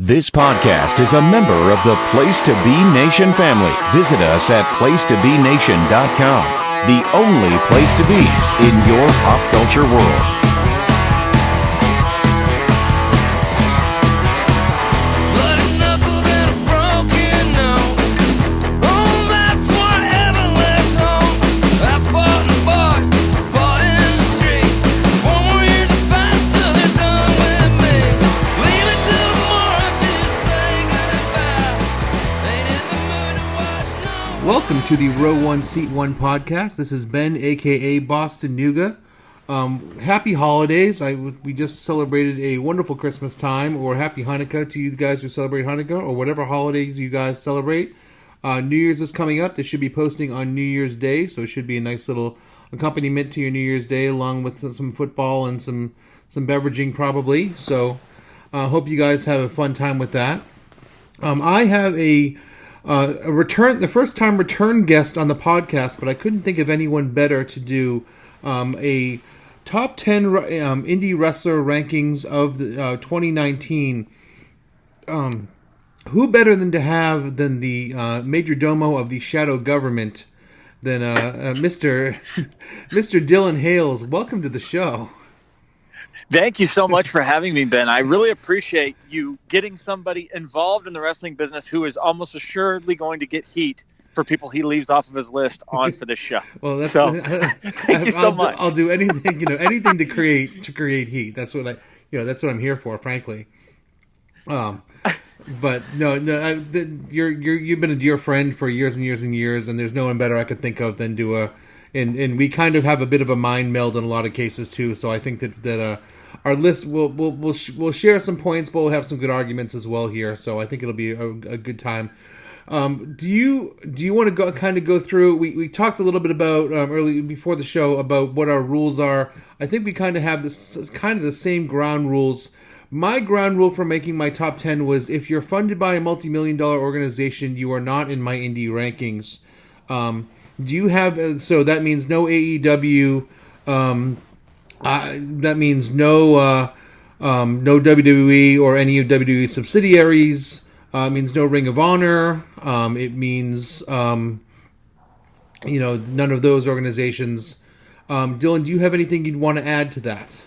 This podcast is a member of the Place to Be Nation family. Visit us at placetobenation.com, the only place to be in your pop culture world. Welcome to the Row 1 Seat 1 podcast. This is Ben, a.k.a. Boston Nougat. Happy holidays. We just celebrated a wonderful Christmas time, or happy Hanukkah to you guys who celebrate Hanukkah, or whatever holidays you guys celebrate. New Year's is coming up. They should be posting on New Year's Day, so it should be a nice little accompaniment to your New Year's Day, along with some football and some beveraging probably. So hope you guys have a fun time with that. I have a first time return guest on the podcast, but I couldn't think of anyone better to do a top 10 indie wrestler rankings of the 2019. Who better than the major domo of the shadow government than Mr. Dylan Hales? Welcome to the show. Thank you so much for having me, Ben. I really appreciate you getting somebody involved in the wrestling business who is almost assuredly going to get heat for people he leaves off of his list on for this show. Well, thank you so much. I'll do anything, anything to create heat. That's what that's what I'm here for, frankly. But you've been a dear friend for years and years and years, and there's no one better I could think of than do and we kind of have a bit of a mind meld in a lot of cases too. So I think that our list we'll share some points, but we'll have some good arguments as well here. So I think it'll be a good time. Do you want to go through? We talked a little bit about early before the show about what our rules are. I think we kind of have this kind of the same ground rules. My ground rule for making my top 10 was if you're funded by a multi-million-dollar organization, you are not in my indie rankings. Do you have, so that means no AEW, that means no WWE or any of WWE subsidiaries, it means no Ring of Honor, it means, none of those organizations. Dylan, do you have anything you'd want to add to that?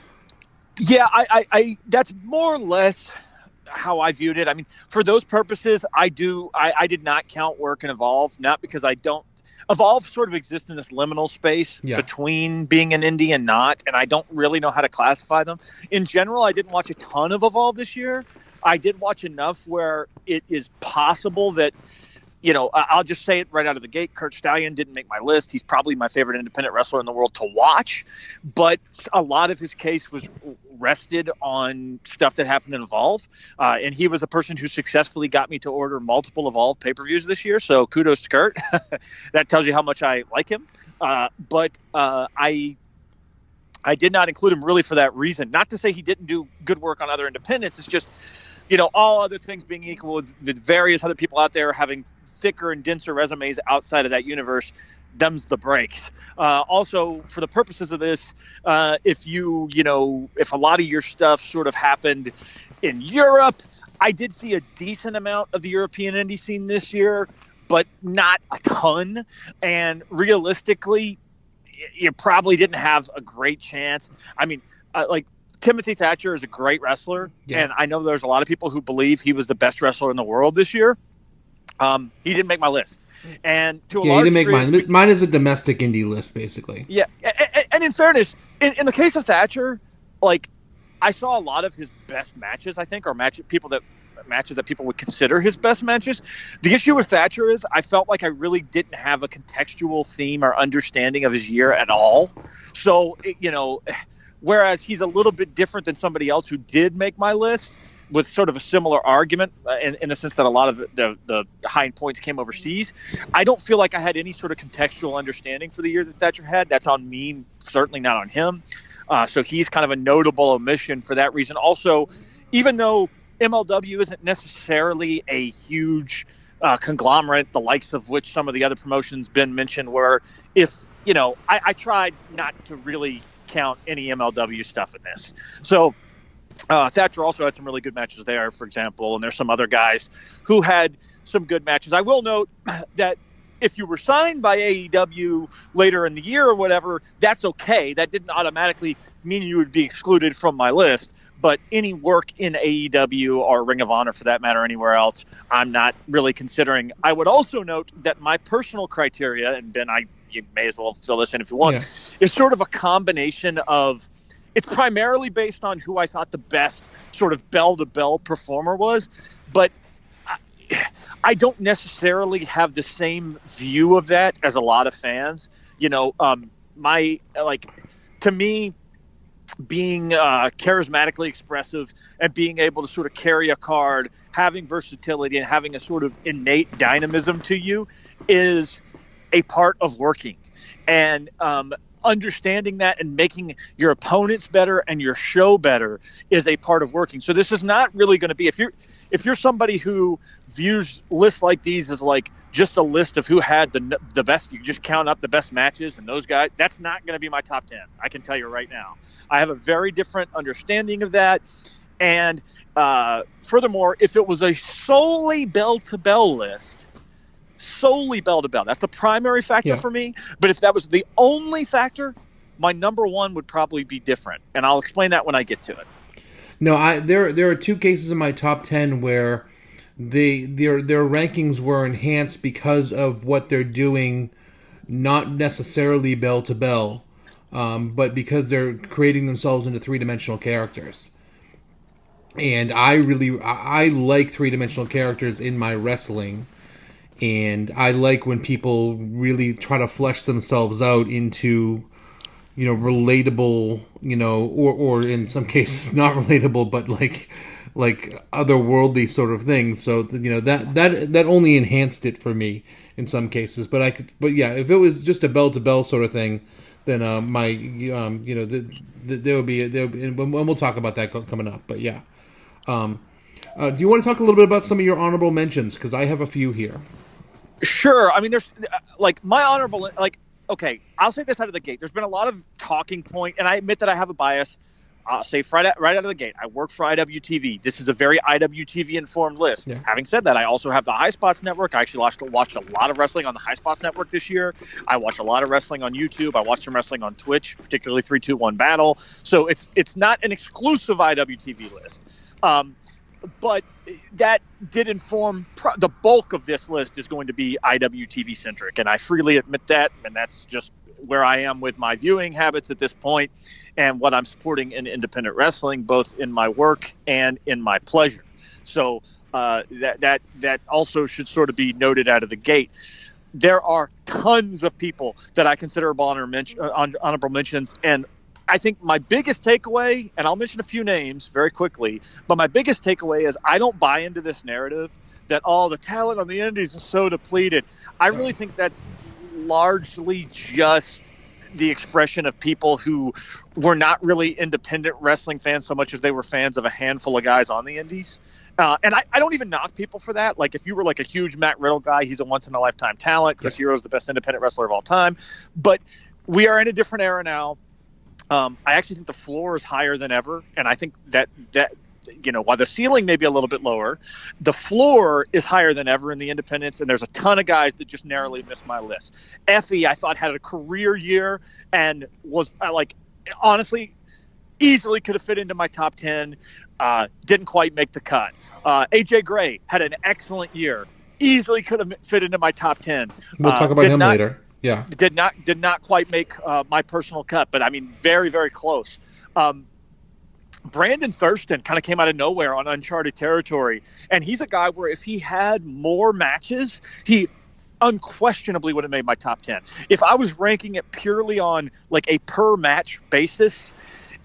Yeah, I that's more or less how I viewed it. I mean, for those purposes, I did not count Work and Evolve, not because Evolve sort of exists in this liminal space between being an indie and not, and I don't really know how to classify them. In general, I didn't watch a ton of Evolve this year. I did watch enough where it is possible that, I'll just say it right out of the gate. Kurt Stallion didn't make my list. He's probably my favorite independent wrestler in the world to watch, but a lot of his case was rested on stuff that happened in Evolve, and he was a person who successfully got me to order multiple Evolve pay-per-views this year, so kudos to Kurt. That tells you how much I like him, but I did not include him really for that reason. Not to say he didn't do good work on other independents. It's just, all other things being equal, with the various other people out there having thicker and denser resumes outside of that universe, them's the breaks. Also, for the purposes of this, if a lot of your stuff sort of happened in Europe, I did see a decent amount of the European indie scene this year, but not a ton. And realistically, you probably didn't have a great chance. I mean, Timothy Thatcher is a great wrestler, and I know there's a lot of people who believe he was the best wrestler in the world this year. He didn't make my list, and to a large he didn't degree, make mine. Mine is a domestic indie list, basically. Yeah, and in fairness, in the case of Thatcher, I saw a lot of his best matches. I think, or matches that people would consider his best matches. The issue with Thatcher is I felt like I really didn't have a contextual theme or understanding of his year at all. So whereas he's a little bit different than somebody else who did make my list, with sort of a similar argument in the sense that a lot of the high points came overseas. I don't feel like I had any sort of contextual understanding for the year that Thatcher had. That's on me, certainly not on him. So he's kind of a notable omission for that reason. Also, even though MLW isn't necessarily a huge conglomerate, the likes of which some of the other promotions been mentioned, where I tried not to really count any MLW stuff in this. So Thatcher also had some really good matches there, for example, and there's some other guys who had some good matches. I will note that if you were signed by AEW later in the year or whatever, that's okay. That didn't automatically mean you would be excluded from my list. But any work in AEW or Ring of Honor, for that matter, anywhere else, I'm not really considering. I would also note that my personal criteria, and Ben, you may as well fill this in if you want, is sort of a combination of. It's primarily based on who I thought the best sort of bell-to-bell performer was, but I don't necessarily have the same view of that as a lot of fans. You know, to me, being charismatically expressive and being able to sort of carry a card, having versatility and having a sort of innate dynamism to you is a part of working. And understanding that and making your opponents better and your show better is a part of working. So this is not really going to be, if you're somebody who views lists like these as like just a list of who had the best, you just count up the best matches and those guys, that's not going to be my top 10. I can tell you right now. I have a very different understanding of that. And furthermore, if it was a solely bell-to-bell list, solely bell-to-bell, that's the primary factor for me. But if that was the only factor, my number one would probably be different, and I'll explain that when I get to it. No, there are two cases in my top 10 where their rankings were enhanced because of what they're doing, not necessarily bell-to-bell, but because they're creating themselves into three-dimensional characters. And I like three-dimensional characters in my wrestling. And I like when people really try to flesh themselves out into, relatable, or in some cases not relatable, but like otherworldly sort of things. So, that only enhanced it for me in some cases. But if it was just a bell to bell sort of thing, then there would be, and we'll talk about that coming up. But yeah, do you want to talk a little bit about some of your honorable mentions? Because I have a few here. Sure. I mean, there's my honorable, okay, I'll say this out of the gate. There's been a lot of talking point, and I admit that I have a bias. I'll say right out of the gate, I work for IWTV. This is a very IWTV informed list. Yeah. Having said that, I also have the High Spots Network. I actually watched a lot of wrestling on the High Spots Network this year. I watched a lot of wrestling on YouTube. I watched some wrestling on Twitch, particularly 321 Battle. So it's not an exclusive IWTV list. But that did inform the bulk of this list is going to be IWTV centric, and I freely admit that, and that's just where I am with my viewing habits at this point and what I'm supporting in independent wrestling, both in my work and in my pleasure. So that also should sort of be noted out of the gate. There are tons of people that I consider honorable mentions, and I think my biggest takeaway, and I'll mention a few names very quickly, but my biggest takeaway is I don't buy into this narrative that all the talent on the indies is so depleted. I really think that's largely just the expression of people who were not really independent wrestling fans so much as they were fans of a handful of guys on the indies. And I don't even knock people for that. Like, if you were like a huge Matt Riddle guy, he's a once-in-a-lifetime talent. Chris Hero's the best independent wrestler of all time. But we are in a different era now. I actually think the floor is higher than ever, and I think that while the ceiling may be a little bit lower, the floor is higher than ever in the independents, and there's a ton of guys that just narrowly missed my list. Effie, I thought, had a career year and was honestly easily could have fit into my top 10. Didn't quite make the cut. AJ Gray had an excellent year, easily could have fit into my top 10. We'll talk about him later. Yeah, did not quite make my personal cut, but I mean, very, very close. Brandon Thurston kind of came out of nowhere on uncharted territory, and he's a guy where if he had more matches, he unquestionably would have made my top 10. If I was ranking it purely on like a per match basis,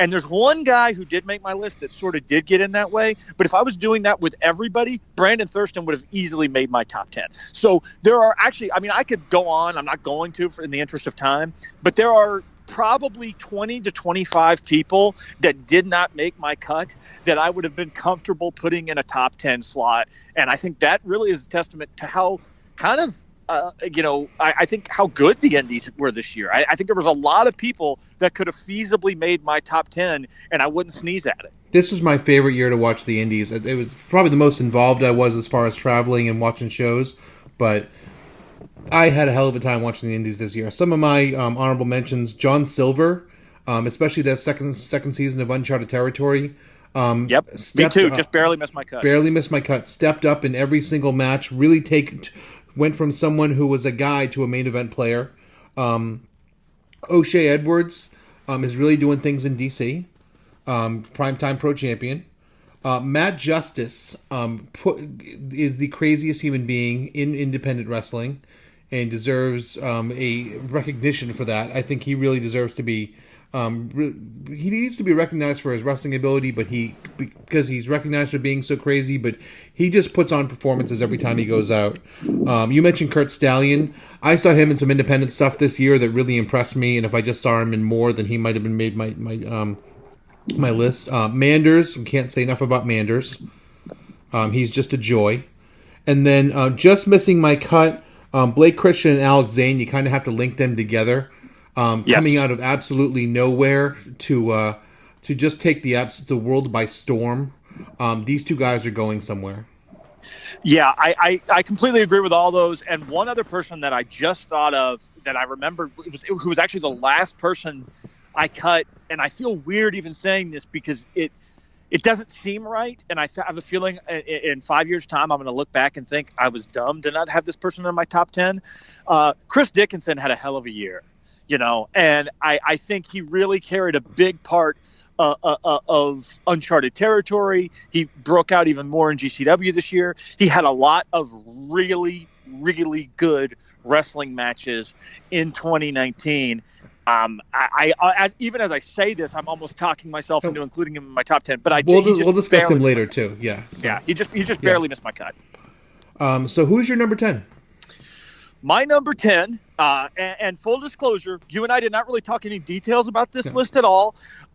and there's one guy who did make my list that sort of did get in that way, but if I was doing that with everybody, Brandon Thurston would have easily made my top 10. So there are actually, I mean, I could go on, I'm not going to in the interest of time, but there are probably 20 to 25 people that did not make my cut that I would have been comfortable putting in a top 10 slot. And I think that really is a testament to how kind of I think how good the Indies were this year. I think there was a lot of people that could have feasibly made my top 10, and I wouldn't sneeze at it. This was my favorite year to watch the Indies. It was probably the most involved I was as far as traveling and watching shows, but I had a hell of a time watching the Indies this year. Some of my honorable mentions: John Silver, especially that second season of Uncharted Territory. Yep, me too. Just barely missed my cut. Barely missed my cut. Stepped up in every single match. Really went from someone who was a guy to a main event player. O'Shea Edwards is really doing things in DC. Primetime Pro Champion. Matt Justice is the craziest human being in independent wrestling and deserves a recognition for that. I think he really deserves to be. He needs to be recognized for his wrestling ability, but because he's recognized for being so crazy, but he just puts on performances every time he goes out. You mentioned Kurt Stallion. I saw him in some independent stuff this year that really impressed me, and if I just saw him in more, then he might have been made my list. Manders, we can't say enough about Manders. He's just a joy. And then just missing my cut, Blake Christian and Alex Zane. You kind of have to link them together. Yes. Coming out of absolutely nowhere to just take the world by storm. These two guys are going somewhere. Yeah, I completely agree with all those. And one other person that I just thought of that I remembered who was actually the last person I cut, and I feel weird even saying this because it doesn't seem right, and I have a feeling in 5 years' time I'm going to look back and think I was dumb to not have this person in my top 10. Chris Dickinson had a hell of a year. And I think he really carried a big part of Uncharted Territory. He broke out even more in GCW this year. He had a lot of really, really good wrestling matches in 2019. Even as I say this, I'm almost talking myself into including him in my top 10. But we'll discuss him later too. Yeah. So. Yeah. He just barely missed my cut. So who's your number 10? My number 10, and full disclosure, you and I did not really talk any details about this list at all,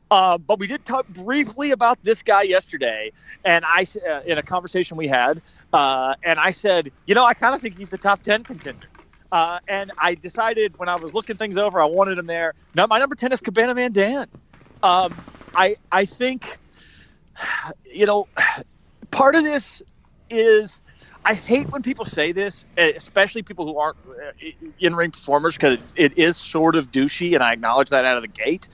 but we did talk briefly about this guy yesterday, and in a conversation we had, and I said, I kind of think he's a top 10 contender. And I decided when I was looking things over, I wanted him there. Now, my number 10 is Cabana Man Dan. I think, part of this is – I hate when people say this, especially people who aren't in-ring performers, because it is sort of douchey, and I acknowledge that out of the gate.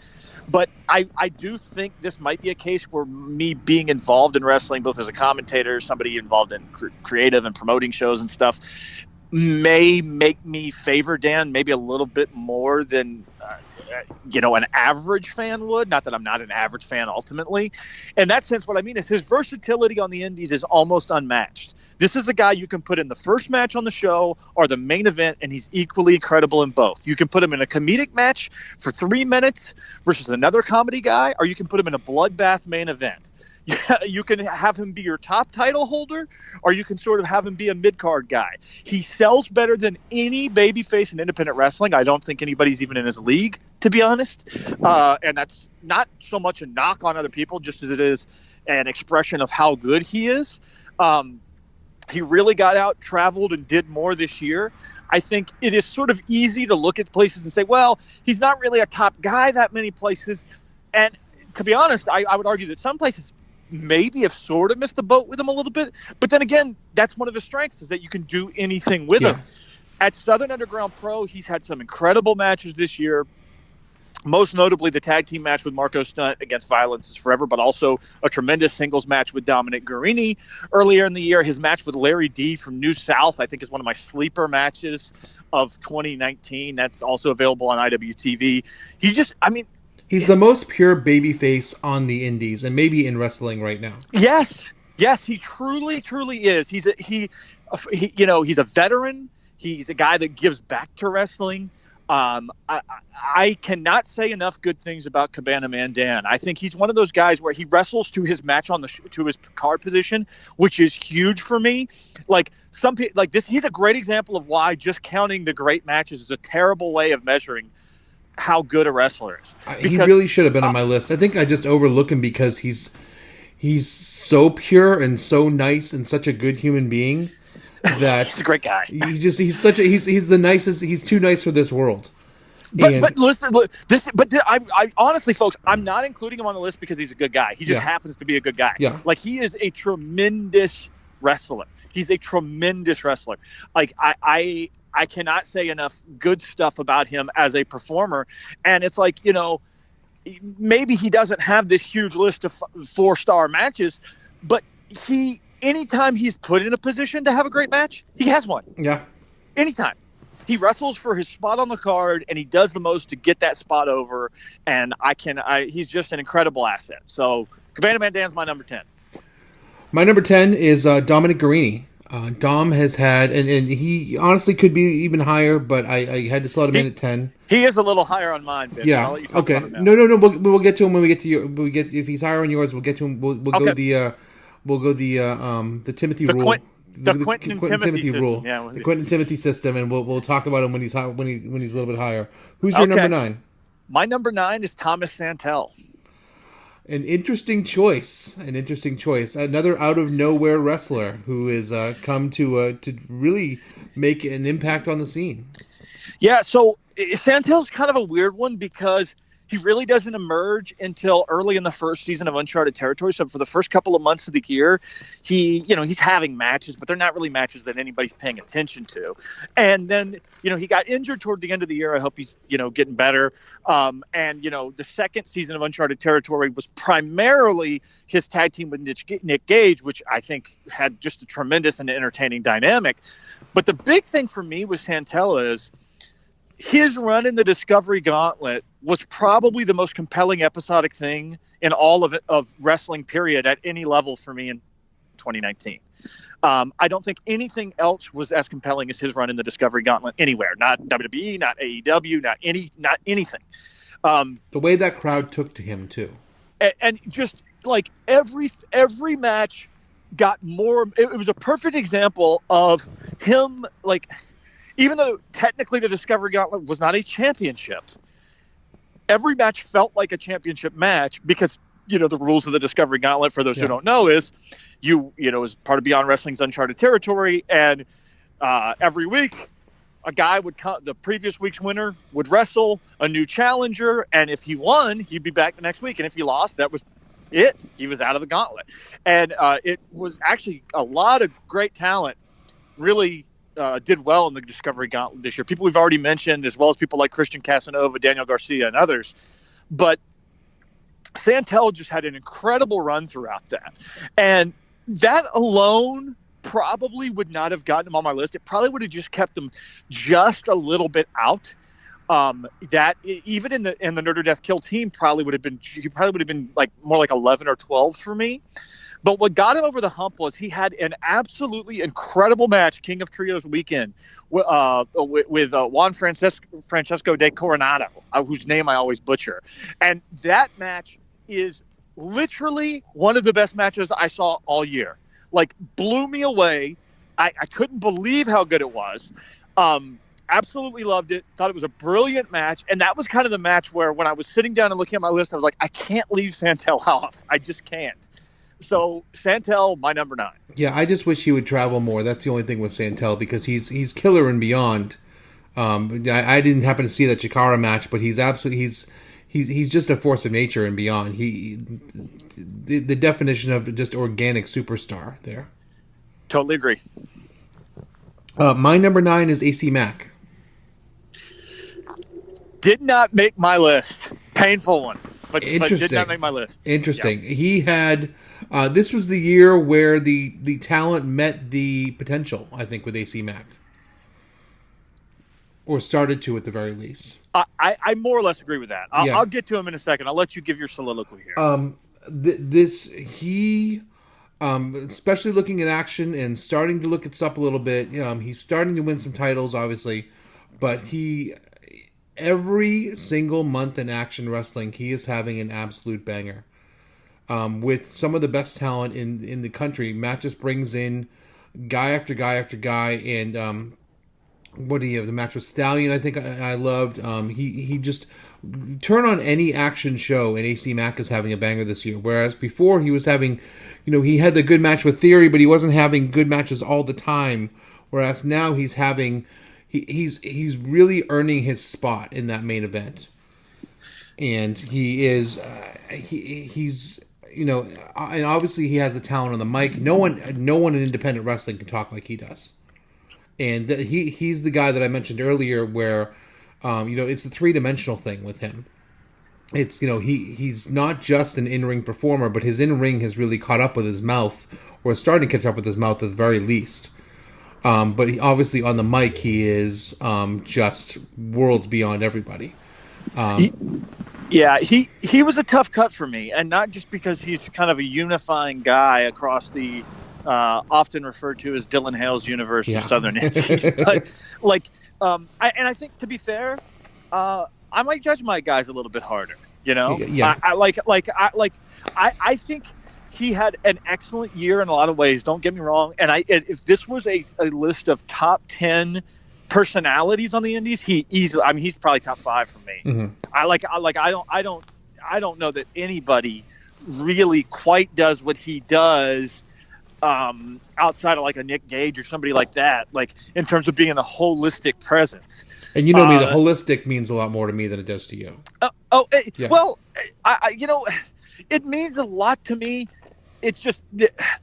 But I do think this might be a case where me being involved in wrestling, both as a commentator, somebody involved in creative and promoting shows and stuff, may make me favor Dan maybe a little bit more than an average fan would. Not that I'm not an average fan ultimately. In that sense, what I mean is his versatility on the indies is almost unmatched. This is a guy you can put in the first match on the show or the main event, and he's equally incredible in both. You can put him in a comedic match for 3 minutes versus another comedy guy, or you can put him in a bloodbath main event. You can have him be your top title holder, or you can sort of have him be a mid-card guy. He sells better than any babyface in independent wrestling. I don't think anybody's even in his league, to be honest. And that's not so much a knock on other people, just as it is an expression of how good he is. He really got out, traveled, and did more this year. I think it is sort of easy to look at places and say, well, he's not really a top guy that many places. And to be honest, I would argue that some places maybe have sort of missed the boat with him a little bit. But then again, that's one of his strengths, is that you can do anything with him. At Southern Underground Pro, he's had some incredible matches this year. Most notably, the tag team match with Marco Stunt against Violence is Forever, but also a tremendous singles match with Dominic Guarini earlier in the year. His match with Larry D from New South, I think, is one of my sleeper matches of 2019. That's also available on IWTV. He's the most pure babyface on the indies, and maybe in wrestling right now. Yes, he truly is. He's a veteran. He's a guy that gives back to wrestling. I cannot say enough good things about Cabana Man Dan. I think he's one of those guys where he wrestles to his match to his card position, which is huge for me. Like some people, like this, he's a great example of why just counting the great matches is a terrible way of measuring how good a wrestler is. He really should have been on my list. I think I just overlook him because he's so pure and so nice and such a good human being. that He's a great guy. He's the nicest. He's too nice for this world. But listen, look, I honestly, folks, I'm not including him on the list because he's a good guy. He just happens to be a good guy. Yeah. Like, he is a tremendous wrestler. He's a tremendous wrestler. Like, I cannot say enough good stuff about him as a performer. And it's like, maybe he doesn't have this huge list of 4-star matches, but anytime he's put in a position to have a great match, he has one. Yeah. Anytime. He wrestles for his spot on the card, and he does the most to get that spot over. And he's just an incredible asset. So Cabana Man Dan's my number 10. My number 10 is Dominic Garrini. Dom has had, and he honestly could be even higher, but I had to slot him in at 10. He is a little higher on mine, Ben. Yeah. I'll let you talk Okay. about it now. No. We'll get to him when we get to your. If he's higher on yours, we'll get to him. We'll go the Timothy rule. The Quentin Timothy system. rule. Yeah. The Quentin Timothy system, and we'll talk about him when he's high, when he's a little bit higher. Who's your number 9? My number 9 is Thomas Santel. An interesting choice. Another out of nowhere wrestler who has come to really make an impact on the scene. Yeah, so Santel's kind of a weird one because he really doesn't emerge until early in the first season of Uncharted Territory. So for the first couple of months of the year, he's having matches, but they're not really matches that anybody's paying attention to. And then, he got injured toward the end of the year. I hope he's, getting better. And the second season of Uncharted Territory was primarily his tag team with Nick Gage, which I think had just a tremendous and entertaining dynamic. But the big thing for me with Santel is his run in the Discovery Gauntlet was probably the most compelling episodic thing in all of wrestling, period, at any level for me in 2019. I don't think anything else was as compelling as his run in the Discovery Gauntlet anywhere. Not WWE, not AEW, not anything. The way that crowd took to him too, and just like every match got more. It was a perfect example of him, like. Even though technically the Discovery Gauntlet was not a championship, every match felt like a championship match because, the rules of the Discovery Gauntlet, for those who don't know, is as part of Beyond Wrestling's Uncharted Territory, and every week a guy would come, the previous week's winner would wrestle a new challenger, and if he won, he'd be back the next week, and if he lost, that was it. He was out of the gauntlet. And it was actually a lot of great talent really did well in the Discovery Gauntlet this year. People we've already mentioned, as well as people like Christian Casanova, Daniel Garcia, and others. But Santel just had an incredible run throughout that. And that alone probably would not have gotten him on my list. It probably would have just kept him just a little bit out. That even in the Nerd or Death Kill team he would have been like more like 11 or 12 for me. But what got him over the hump was he had an absolutely incredible match, King of Trios weekend, with Juan Francesco de Coronado, whose name I always butcher. And that match is literally one of the best matches I saw all year. Like, blew me away. I couldn't believe how good it was. Absolutely loved it. Thought it was a brilliant match. And that was kind of the match where when I was sitting down and looking at my list, I was like, I can't leave Santel off. I just can't. So Santel, my number 9. Yeah, I just wish he would travel more. That's the only thing with Santel, because he's killer and beyond. I didn't happen to see that Chikara match, but he's just a force of nature and beyond. The definition of just organic superstar there. Totally agree. My number 9 is AC Mack. Did not make my list. Painful one, but did not make my list. Interesting. Yeah. He had. This was the year where the talent met the potential, I think, with AC Mack. Or started to, at the very least. I more or less agree with that. I'll get to him in a second. I'll let you give your soliloquy here. Especially looking at action and starting to look at stuff a little bit. He's starting to win some titles, obviously. But every single month in action wrestling, he is having an absolute banger. With some of the best talent in the country. Matt just brings in guy after guy after guy, and what do you have? The match with Stallion, I think I loved. He just turn on any action show, and AC Mack is having a banger this year. Whereas before he was having, he had the good match with Theory, but he wasn't having good matches all the time whereas now he's having he's really earning his spot in that main event, and he is he's and obviously he has the talent on the mic. No one in independent wrestling can talk like he does, and he's the guy that I mentioned earlier where it's a 3-dimensional thing with him. It's he's not just an in-ring performer, but his in-ring has really caught up with his mouth, or is starting to catch up with his mouth at the very least. But obviously on the mic he is just worlds beyond everybody. He was a tough cut for me, and not just because he's kind of a unifying guy across the often referred to as Dylan Hales universe of Southern Indies, but I think, to be fair, I might judge my guys a little bit harder. Yeah. I think he had an excellent year in a lot of ways. Don't get me wrong. And if this was a list of top 10 personalities on the Indies, he's probably top 5 for me. Mm-hmm. I don't know that anybody really quite does what he does outside of like a Nick Gage or somebody like that, like in terms of being a holistic presence. And me, the holistic means a lot more to me than it does to you. Well, it means a lot to me. It's just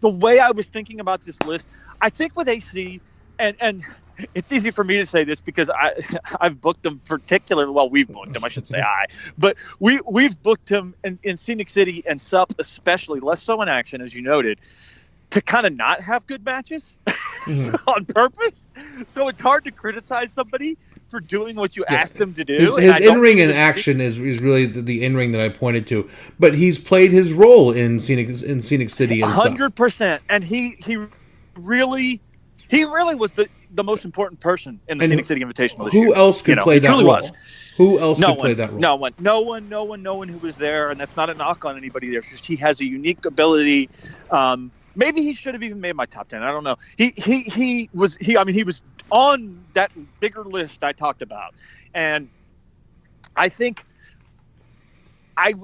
the way I was thinking about this list. I think with AC, and it's easy for me to say this because I've booked him particularly. Well, we've booked him. I should say but we've booked him in Scenic City and SUP, especially less so in Action, as you noted, to kind of not have good matches on purpose. So it's hard to criticize somebody for doing what you asked them to do. His in-ring in Action is really the in-ring that I pointed to. But he's played his role in Scenic City. 100%. And he really was the most important person in the Scenic City Invitational this year. Who else could play that role? Was. Who else could play that role? No one who was there, and that's not a knock on anybody there. It's just he has a unique ability. Maybe he should have even made my top 10. I don't know. He was on that bigger list I talked about, and I think I'm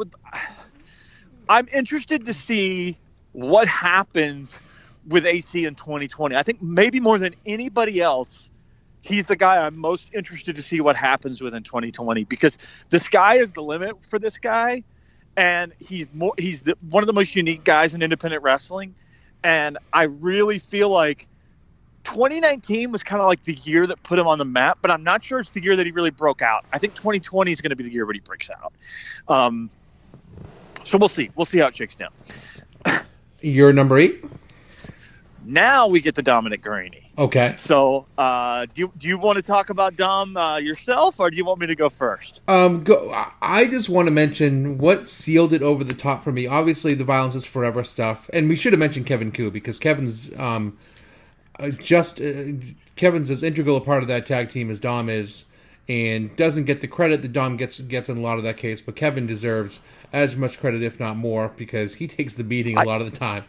interested to see what happens with AC in 2020. I think maybe more than anybody else, he's the guy I'm most interested to see what happens with in 2020, because the sky is the limit for this guy, and he's one of the most unique guys in independent wrestling. And I really feel like 2019 was kind of like the year that put him on the map, but I'm not sure it's the year that he really broke out. I think 2020 is going to be the year when he breaks out. So we'll see. We'll see how it shakes down. You're number 8? Now we get to Dominic Garrini. Okay. So do you want to talk about Dom yourself, or do you want me to go first? I just want to mention what sealed it over the top for me. Obviously, the Violence is Forever stuff. And we should have mentioned Kevin Koo, because Kevin's Kevin's as integral a part of that tag team as Dom is, and doesn't get the credit that Dom gets in a lot of that case. But Kevin deserves as much credit, if not more, because he takes the beating a lot of the time.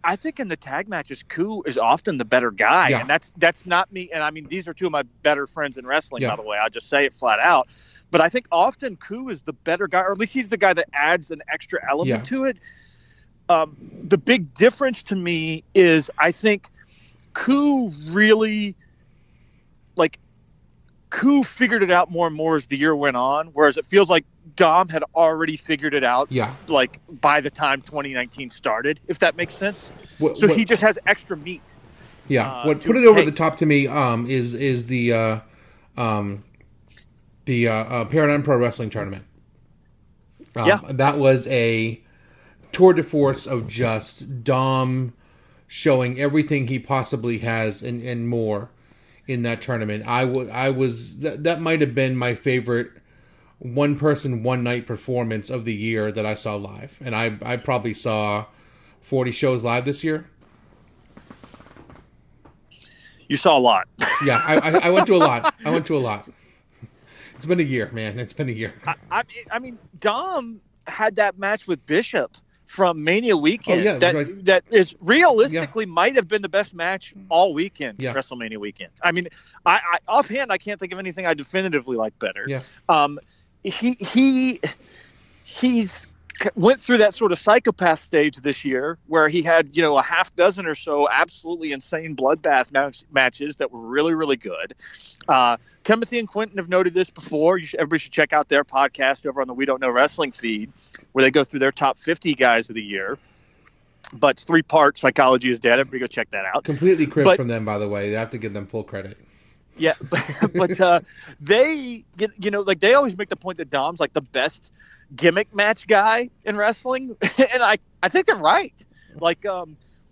I think in the tag matches, Koo is often the better guy, and that's not me. And I mean, these are two of my better friends in wrestling, by the way. I'll just say it flat out. But I think often Koo is the better guy, or at least he's the guy that adds an extra element to it. The big difference to me is I think Koo really, Koo figured it out more and more as the year went on, whereas it feels like Dom had already figured it out, by the time 2019 started, if that makes sense. He just has extra meat. Yeah, what put it over the top to me is the Paradigm Pro Wrestling Tournament. That was a tour de force of just Dom showing everything he possibly has and more in that tournament. That might have been my favorite one person, one night performance of the year that I saw live. And I probably saw 40 shows live this year. You saw a lot. Yeah, I went to a lot. It's been a year, man. It's been a year. I mean, Dom had that match with Bishop from Mania weekend that is realistically might have been the best match all weekend, WrestleMania weekend. I mean, I offhand, I can't think of anything I definitively like better. Yeah. He's went through that sort of psychopath stage this year where he had, a half dozen or so absolutely insane bloodbath matches that were really, really good. Timothy and Quentin have noted this before. Everybody should check out their podcast over on the We Don't Know Wrestling feed, where they go through their top 50 guys of the year. But it's 3-part. Psychology is Dead. Everybody go check that out. Completely crisp from them, by the way. They have to give them full credit. Yeah, but they get, they always make the point that Dom's like the best gimmick match guy in wrestling, and I think they're right. Like,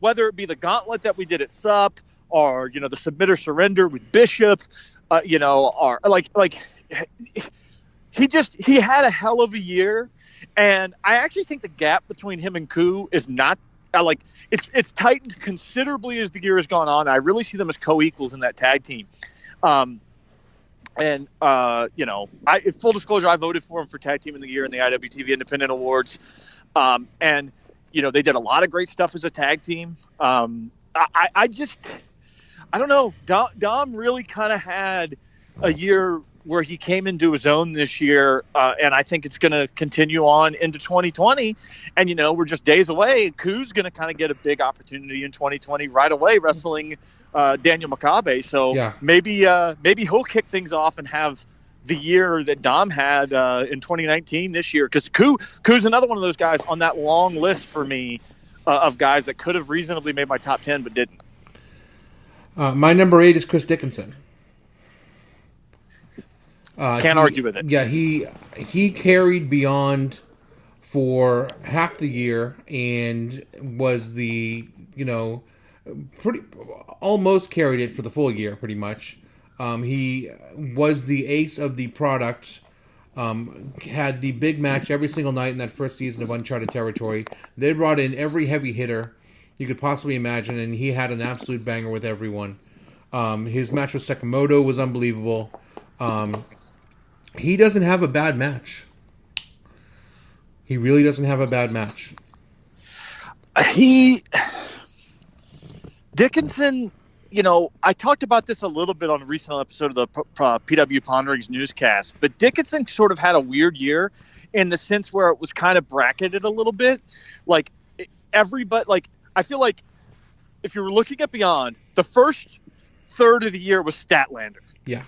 whether it be the gauntlet that we did at SUP, or the submitter surrender with Bishop, or like he had a hell of a year, and I actually think the gap between him and Koo is not. It's tightened considerably as the year has gone on. I really see them as co-equals in that tag team. Full disclosure, I voted for him for Tag Team of the Year in the IWTV Independent Awards. They did a lot of great stuff as a tag team. I don't know. Dom really kind of had a year where he came into his own this year, and I think it's going to continue on into 2020. And, we're just days away. Koo's going to kind of get a big opportunity in 2020 right away, wrestling Daniel Makabe. So maybe he'll kick things off and have the year that Dom had in 2019 this year. Because Koo's another one of those guys on that long list for me of guys that could have reasonably made my top 10 but didn't. My number 8 is Chris Dickinson. Can't argue with it. Yeah, he carried Beyond for half the year and was the pretty almost carried it for the full year pretty much. He was the ace of the product. Had the big match every single night in that first season of Uncharted Territory. They brought in every heavy hitter you could possibly imagine, and he had an absolute banger with everyone. His match with Sakamoto was unbelievable. He doesn't have a bad match. He really doesn't have a bad match. Dickinson, I talked about this a little bit on a recent episode of the PW Ponderings newscast, but Dickinson sort of had a weird year in the sense where it was kind of bracketed a little bit. Like, I feel like if you were looking at Beyond, the first third of the year was Statlander. Yeah.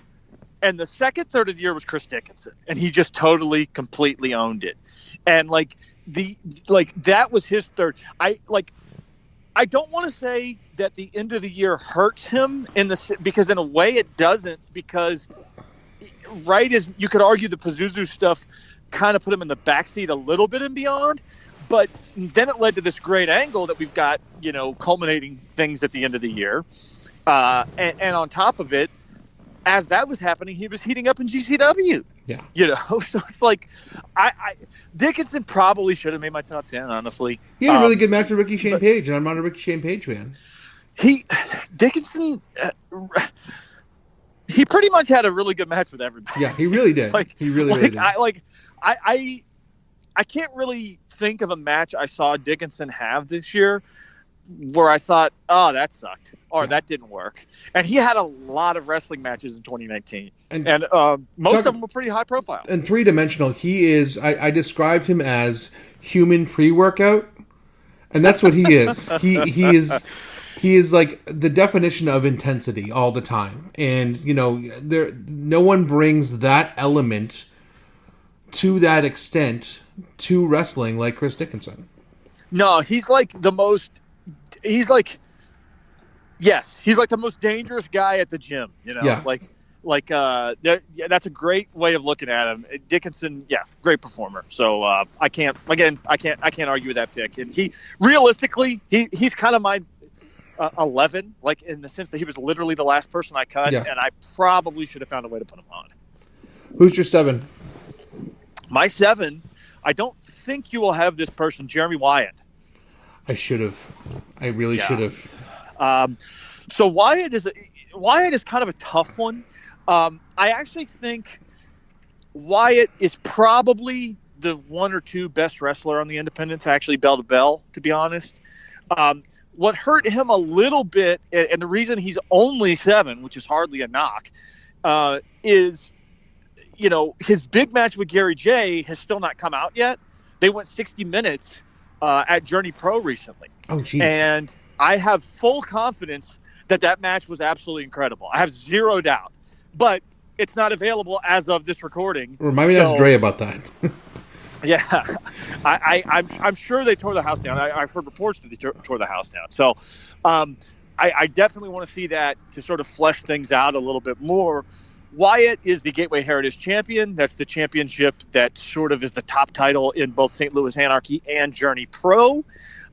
And the second third of the year was Chris Dickinson, and he just totally, completely owned it. And that was his third. I don't want to say that the end of the year hurts him because in a way it doesn't, because as you could argue the Pazuzu stuff kind of put him in the backseat a little bit and Beyond, but then it led to this great angle that we've got, culminating things at the end of the year. And on top of it, as that was happening, he was heating up in GCW. Yeah. So it's like, Dickinson probably should have made my top 10, honestly. He had a really good match with Ricky Shane Page, and I'm not a Ricky Shane Page fan. Dickinson, he pretty much had a really good match with everybody. Yeah, he really did. He really did. I can't really think of a match I saw Dickinson have this year where I thought, oh, that sucked, or that didn't work. And he had a lot of wrestling matches in 2019, and most of them were pretty high profile and three-dimensional. He is. I described him as human pre-workout, and that's what he is. He is like the definition of intensity all the time, and no one brings that element to that extent to wrestling like Chris Dickinson. No, he's like the most. He's like the most dangerous guy at the gym, Yeah. That's a great way of looking at him. Dickinson, great performer. So I can't argue with that pick. And he's kind of my 11, like in the sense that he was literally the last person I cut, and I probably should have found a way to put him on. Who's your 7? My 7, I don't think you will have this person, Jeremy Wyatt. I should have. I really should have. So Wyatt is kind of a tough one. I actually think Wyatt is probably the one or two best wrestler on the independents, actually bell to bell, to be honest. What hurt him a little bit, and the reason he's only 7, which is hardly a knock, is his big match with Gary J has still not come out yet. they went 60 minutes at Journey Pro recently. Oh, geez. And I have full confidence that match was absolutely incredible. I have zero doubt. But it's not available as of this recording. Remind me to ask Dre about that. Yeah, I'm sure they tore the house down. I've heard reports that they tore the house down. So I definitely want to see that to sort of flesh things out a little bit more. Wyatt is the Gateway Heritage Champion. That's the championship that sort of is the top title in both St. Louis Anarchy and Journey Pro.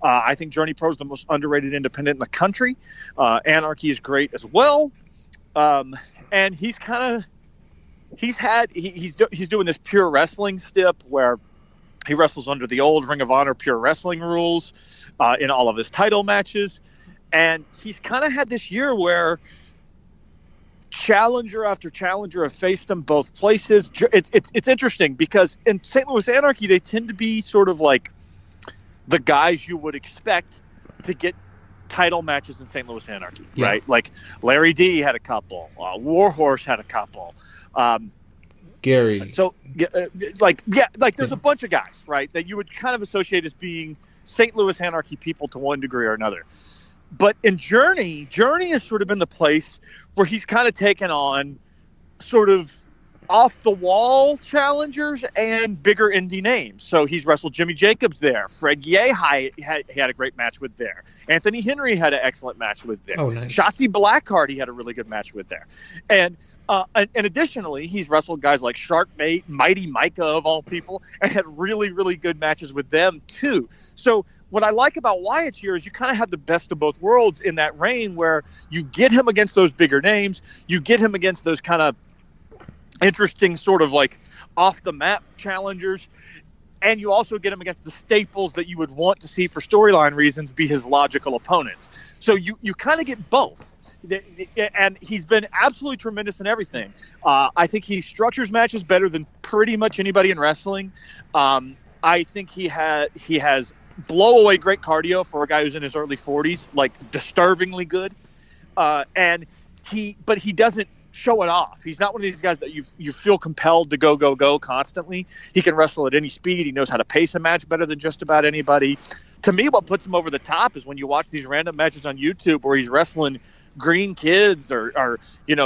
I think Journey Pro is the most underrated independent in the country. Anarchy is great as well. And he's doing this pure wrestling stip where he wrestles under the old Ring of Honor Pure Wrestling rules in all of his title matches. And he's kind of had this year where challenger after challenger have faced him both places. It's interesting because in St. Louis Anarchy, they tend to be sort of like the guys you would expect to get title matches in St. Louis Anarchy, right? Like Larry D had a couple, Warhorse had a couple, Gary. So there's a bunch of guys, right, that you would kind of associate as being St. Louis Anarchy people to one degree or another. But in Journey has sort of been the place where he's kind of taken on sort of off-the-wall challengers and bigger indie names. So he's wrestled Jimmy Jacobs there. Fred Ye had a great match with there. Anthony Henry had an excellent match with there. Oh, nice. Shotzi Blackheart he had a really good match with there. And additionally, he's wrestled guys like Sharkbait, Mighty Micah of all people, and had really, really good matches with them too. So what I like about Wyatt's year is you kind of have the best of both worlds in that reign where you get him against those bigger names, you get him against those kind of interesting sort of like off the map challengers, and you also get him against the staples that you would want to see for storyline reasons be his logical opponents. So you kind of get both, and he's been absolutely tremendous in everything. I think he structures matches better than pretty much anybody in wrestling. I think he has blow away great cardio for a guy who's in his early 40s, like disturbingly good, but he doesn't show it off. He's not one of these guys that you feel compelled to go constantly. He can wrestle at any speed. He knows how to pace a match better than just about anybody. To me, what puts him over the top is when you watch these random matches on YouTube where he's wrestling green kids or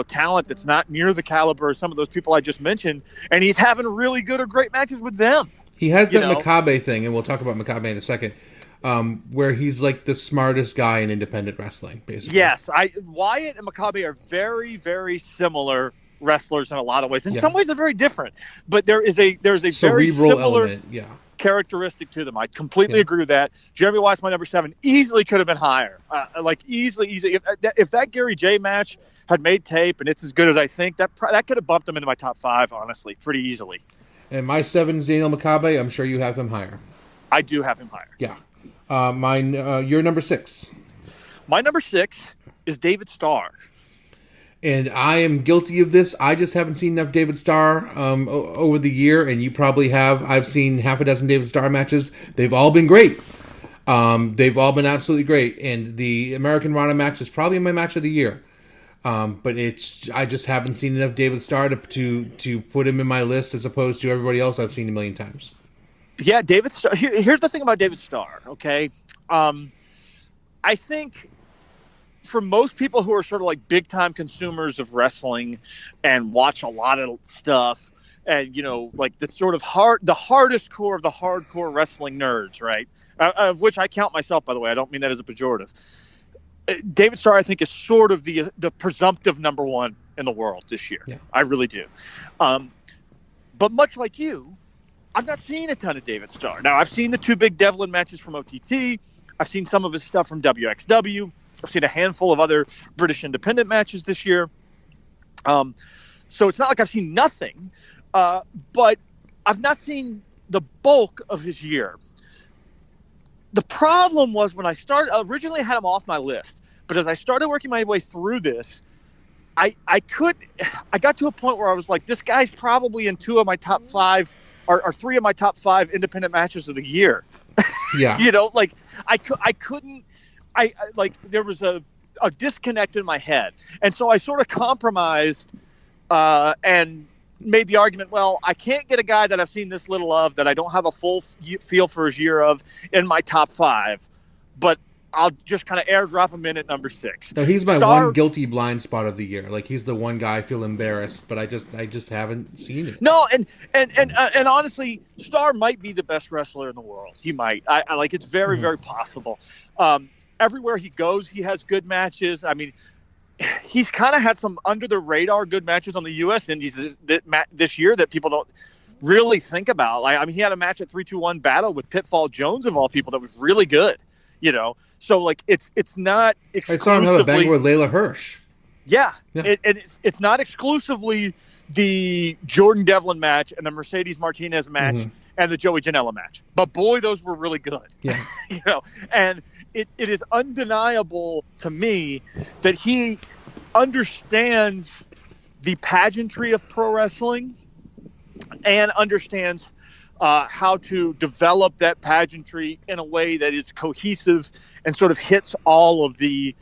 talent that's not near the caliber of some of those people I just mentioned, and he's having really good or great matches with them. He has that Makabe thing, and we'll talk about Makabe in a second, where he's like the smartest guy in independent wrestling, basically. Yes, Wyatt and Makabe are very, very similar wrestlers in a lot of ways. In some ways, they're very different, but there's a very similar element, characteristic to them. I completely agree with that. Jeremy Wyatt's my number 7. Easily could have been higher. Easily. If that Gary J match had made tape and it's as good as I think, that could have bumped him into my top 5, honestly, pretty easily. And my 7's Daniel Makabe. I'm sure you have him higher. I do have him higher. Yeah. Mine. Your number 6. My number 6 is David Starr. And I am guilty of this. I just haven't seen enough David Starr over the year, and you probably have. I've seen half a dozen David Starr matches. They've all been great. They've all been absolutely great. And the American Rana match is probably my match of the year. But I just haven't seen enough David Starr to put him in my list as opposed to everybody else I've seen a million times. Yeah, David Starr. Here's the thing about David Starr, okay? I think for most people who are sort of like big-time consumers of wrestling and watch a lot of stuff and, like the sort of the hardest core of the hardcore wrestling nerds, right? Of which I count myself, by the way. I don't mean that as a pejorative. David Starr, I think, is sort of the presumptive number 1 in the world this year. Yeah. I really do. But much like you, I've not seen a ton of David Starr. Now, I've seen the 2 big Devlin matches from OTT. I've seen some of his stuff from WXW. I've seen a handful of other British independent matches this year. So it's not like I've seen nothing, but I've not seen the bulk of his year. The problem was when I originally had him off my list, but as I started working my way through this, I got to a point where I was like, this guy's probably in 2 of my top 5 or 3 of my top 5 independent matches of the year. Yeah. I couldn't, there was a disconnect in my head. And so I sort of compromised and made the argument, well, I can't get a guy that I've seen this little of, that I don't have a full feel for his year of, in my top 5, but I'll just kind of airdrop him in at number 6. No, he's my one guilty blind spot of the year. Like, he's the one guy I feel embarrassed, but I just haven't seen it. No, and honestly, Starr might be the best wrestler in the world. He might. I like, it's very, very possible. Everywhere he goes, he has good matches. I mean, he's kind of had some under the radar good matches on the U.S. Indies this year that people don't really think about. Like, I mean, he had a match at 3-2-1 Battle with Pitfall Jones of all people that was really good. You know, so like it's not exclusively. I saw him have a bang with Layla Hirsch. Yeah. It's not exclusively the Jordan Devlin match and the Mercedes Martinez match and the Joey Janela match, but boy, those were really good. Yeah. You know, and it is undeniable to me that he understands the pageantry of pro wrestling and understands how to develop that pageantry in a way that is cohesive and sort of hits all of the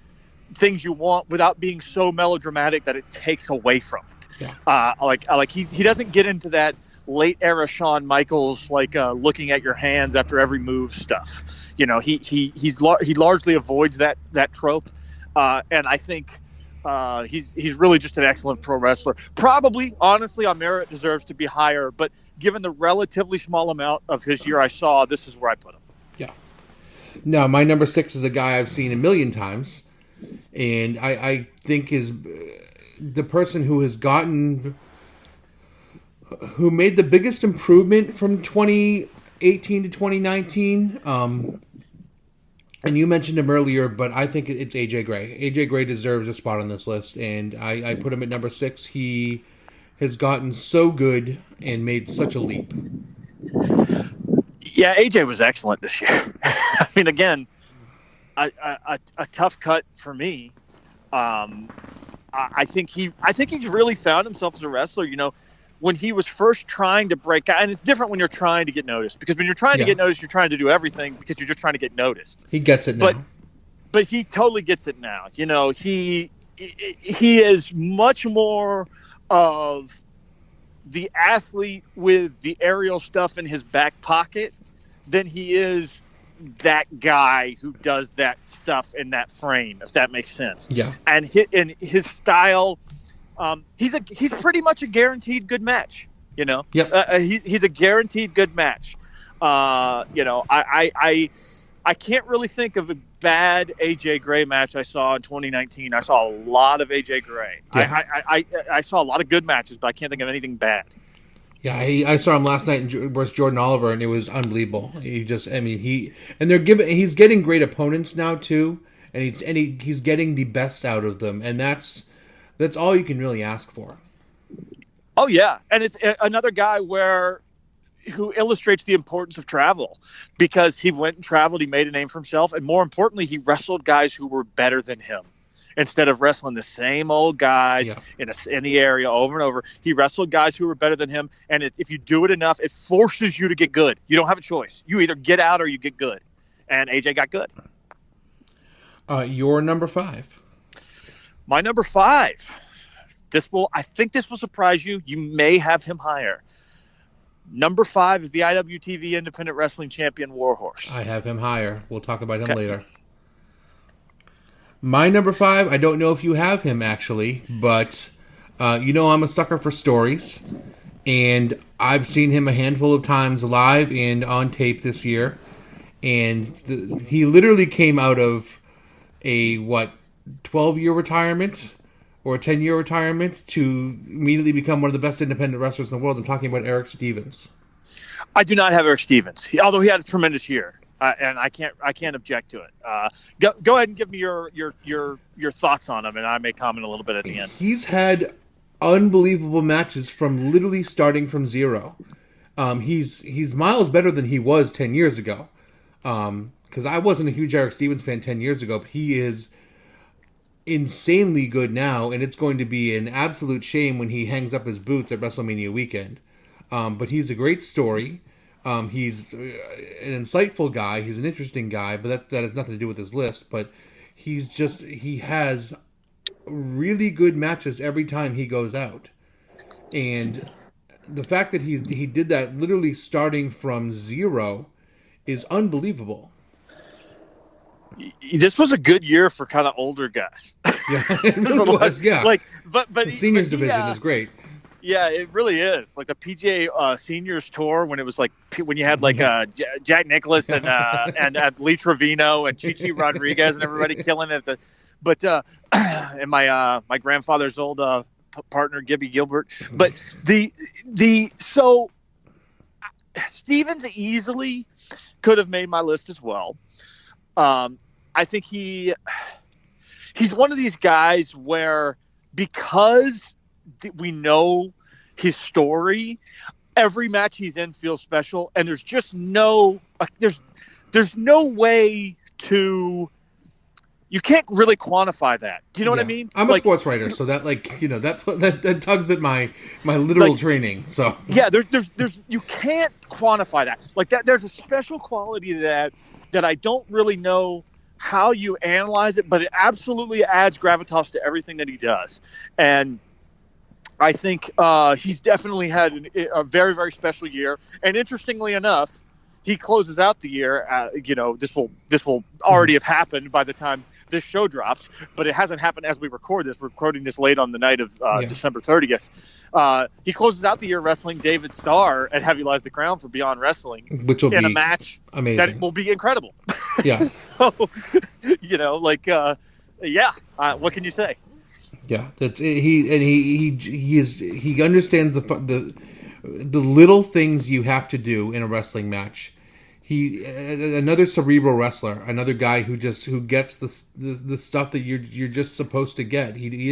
things you want without being so melodramatic that it takes away from it. Yeah. Like he doesn't get into that late era Shawn Michaels looking at your hands after every move stuff. You know, he largely avoids that trope, and I think he's really just an excellent pro wrestler. Probably, honestly, on merit deserves to be higher, but given the relatively small amount of his year I saw, this is where I put him. Yeah. Now, my number 6 is a guy I've seen a million times, and I think is the person who made the biggest improvement from 2018 to 2019. And you mentioned him earlier, but I think it's AJ Gray. AJ Gray deserves a spot on this list, and I put him at number 6. He has gotten so good and made such a leap. Yeah, AJ was excellent this year. I mean, again, a tough cut for me. I think he's really found himself as a wrestler. You know, when he was first trying to break out, and it's different when you're trying to get noticed, because when you're trying to get noticed, you're trying to do everything because you're just trying to get noticed. He gets it now. But he totally gets it now. You know, he is much more of the athlete with the aerial stuff in his back pocket than he is that guy who does that stuff in that frame, if that makes sense. Yeah. And his style, he's pretty much a guaranteed good match. You know. Yep. He's a guaranteed good match. You know, I can't really think of a bad AJ Gray match I saw in 2019. I saw a lot of AJ Gray. Yeah. I saw a lot of good matches, but I can't think of anything bad. Yeah, I saw him last night versus Jordan Oliver, and it was unbelievable. He's getting great opponents now too, and he's getting the best out of them, and that's all you can really ask for. Oh yeah, and it's another guy who illustrates the importance of travel, because he went and traveled, he made a name for himself, and more importantly, he wrestled guys who were better than him. Instead of wrestling the same old guys in the area over and over, he wrestled guys who were better than him. And if you do it enough, it forces you to get good. You don't have a choice. You either get out or you get good. And AJ got good. Your number 5. My number 5. I think this will surprise you. You may have him higher. Number 5 is the IWTV Independent Wrestling Champion, Warhorse. I have him higher. We'll talk about him later. My number 5, I don't know if you have him actually, but I'm a sucker for stories, and I've seen him a handful of times live and on tape this year, and he literally came out of a 12-year retirement or a 10-year retirement to immediately become one of the best independent wrestlers in the world. I'm talking about Eric Stevens. I do not have Eric Stevens, although he had a tremendous year. And I can't object to it. Go ahead and give me your thoughts on him, and I may comment a little bit at the end. He's had unbelievable matches from literally starting from zero. He's miles better than he was 10 years ago. Because I wasn't a huge Eric Stevens fan 10 years ago, but he is insanely good now, and it's going to be an absolute shame when he hangs up his boots at WrestleMania weekend. But he's a great story. He's an insightful guy. He's an interesting guy, but that has nothing to do with his list. But he has really good matches every time he goes out. And the fact that he did that literally starting from zero is unbelievable. This was a good year for kind of older guys. Yeah, it really was. Yeah, but the seniors division is great. Yeah, it really is. Like the PGA Seniors Tour, when it was like when you had like Jack Nicklaus and Lee Trevino and Chichi Rodriguez and everybody killing it. And my grandfather's old partner Gibby Gilbert. But so Stevens easily could have made my list as well. I think he's one of these guys where, because we know his story, every match he's in feels special, and there's just no there's no way to, you can't really quantify that. Do you know what I mean? I'm a sports writer, so that that tugs at my literal training. So yeah, there's you can't quantify that. Like that, there's a special quality to that I don't really know how you analyze it, but it absolutely adds gravitas to everything that he does. And I think he's definitely had a very, very special year. And interestingly enough, he closes out the year. This will already have happened by the time this show drops, but it hasn't happened as we record this. We're recording this late on the night of December 30th. He closes out the year wrestling David Starr at Heavy Lies the Crown for Beyond Wrestling, which will be a match amazing. That will be incredible. Yeah. So, what can you say? Yeah, that's he understands the little things you have to do in a wrestling match. He another cerebral wrestler, another guy who gets the stuff that you're just supposed to get. He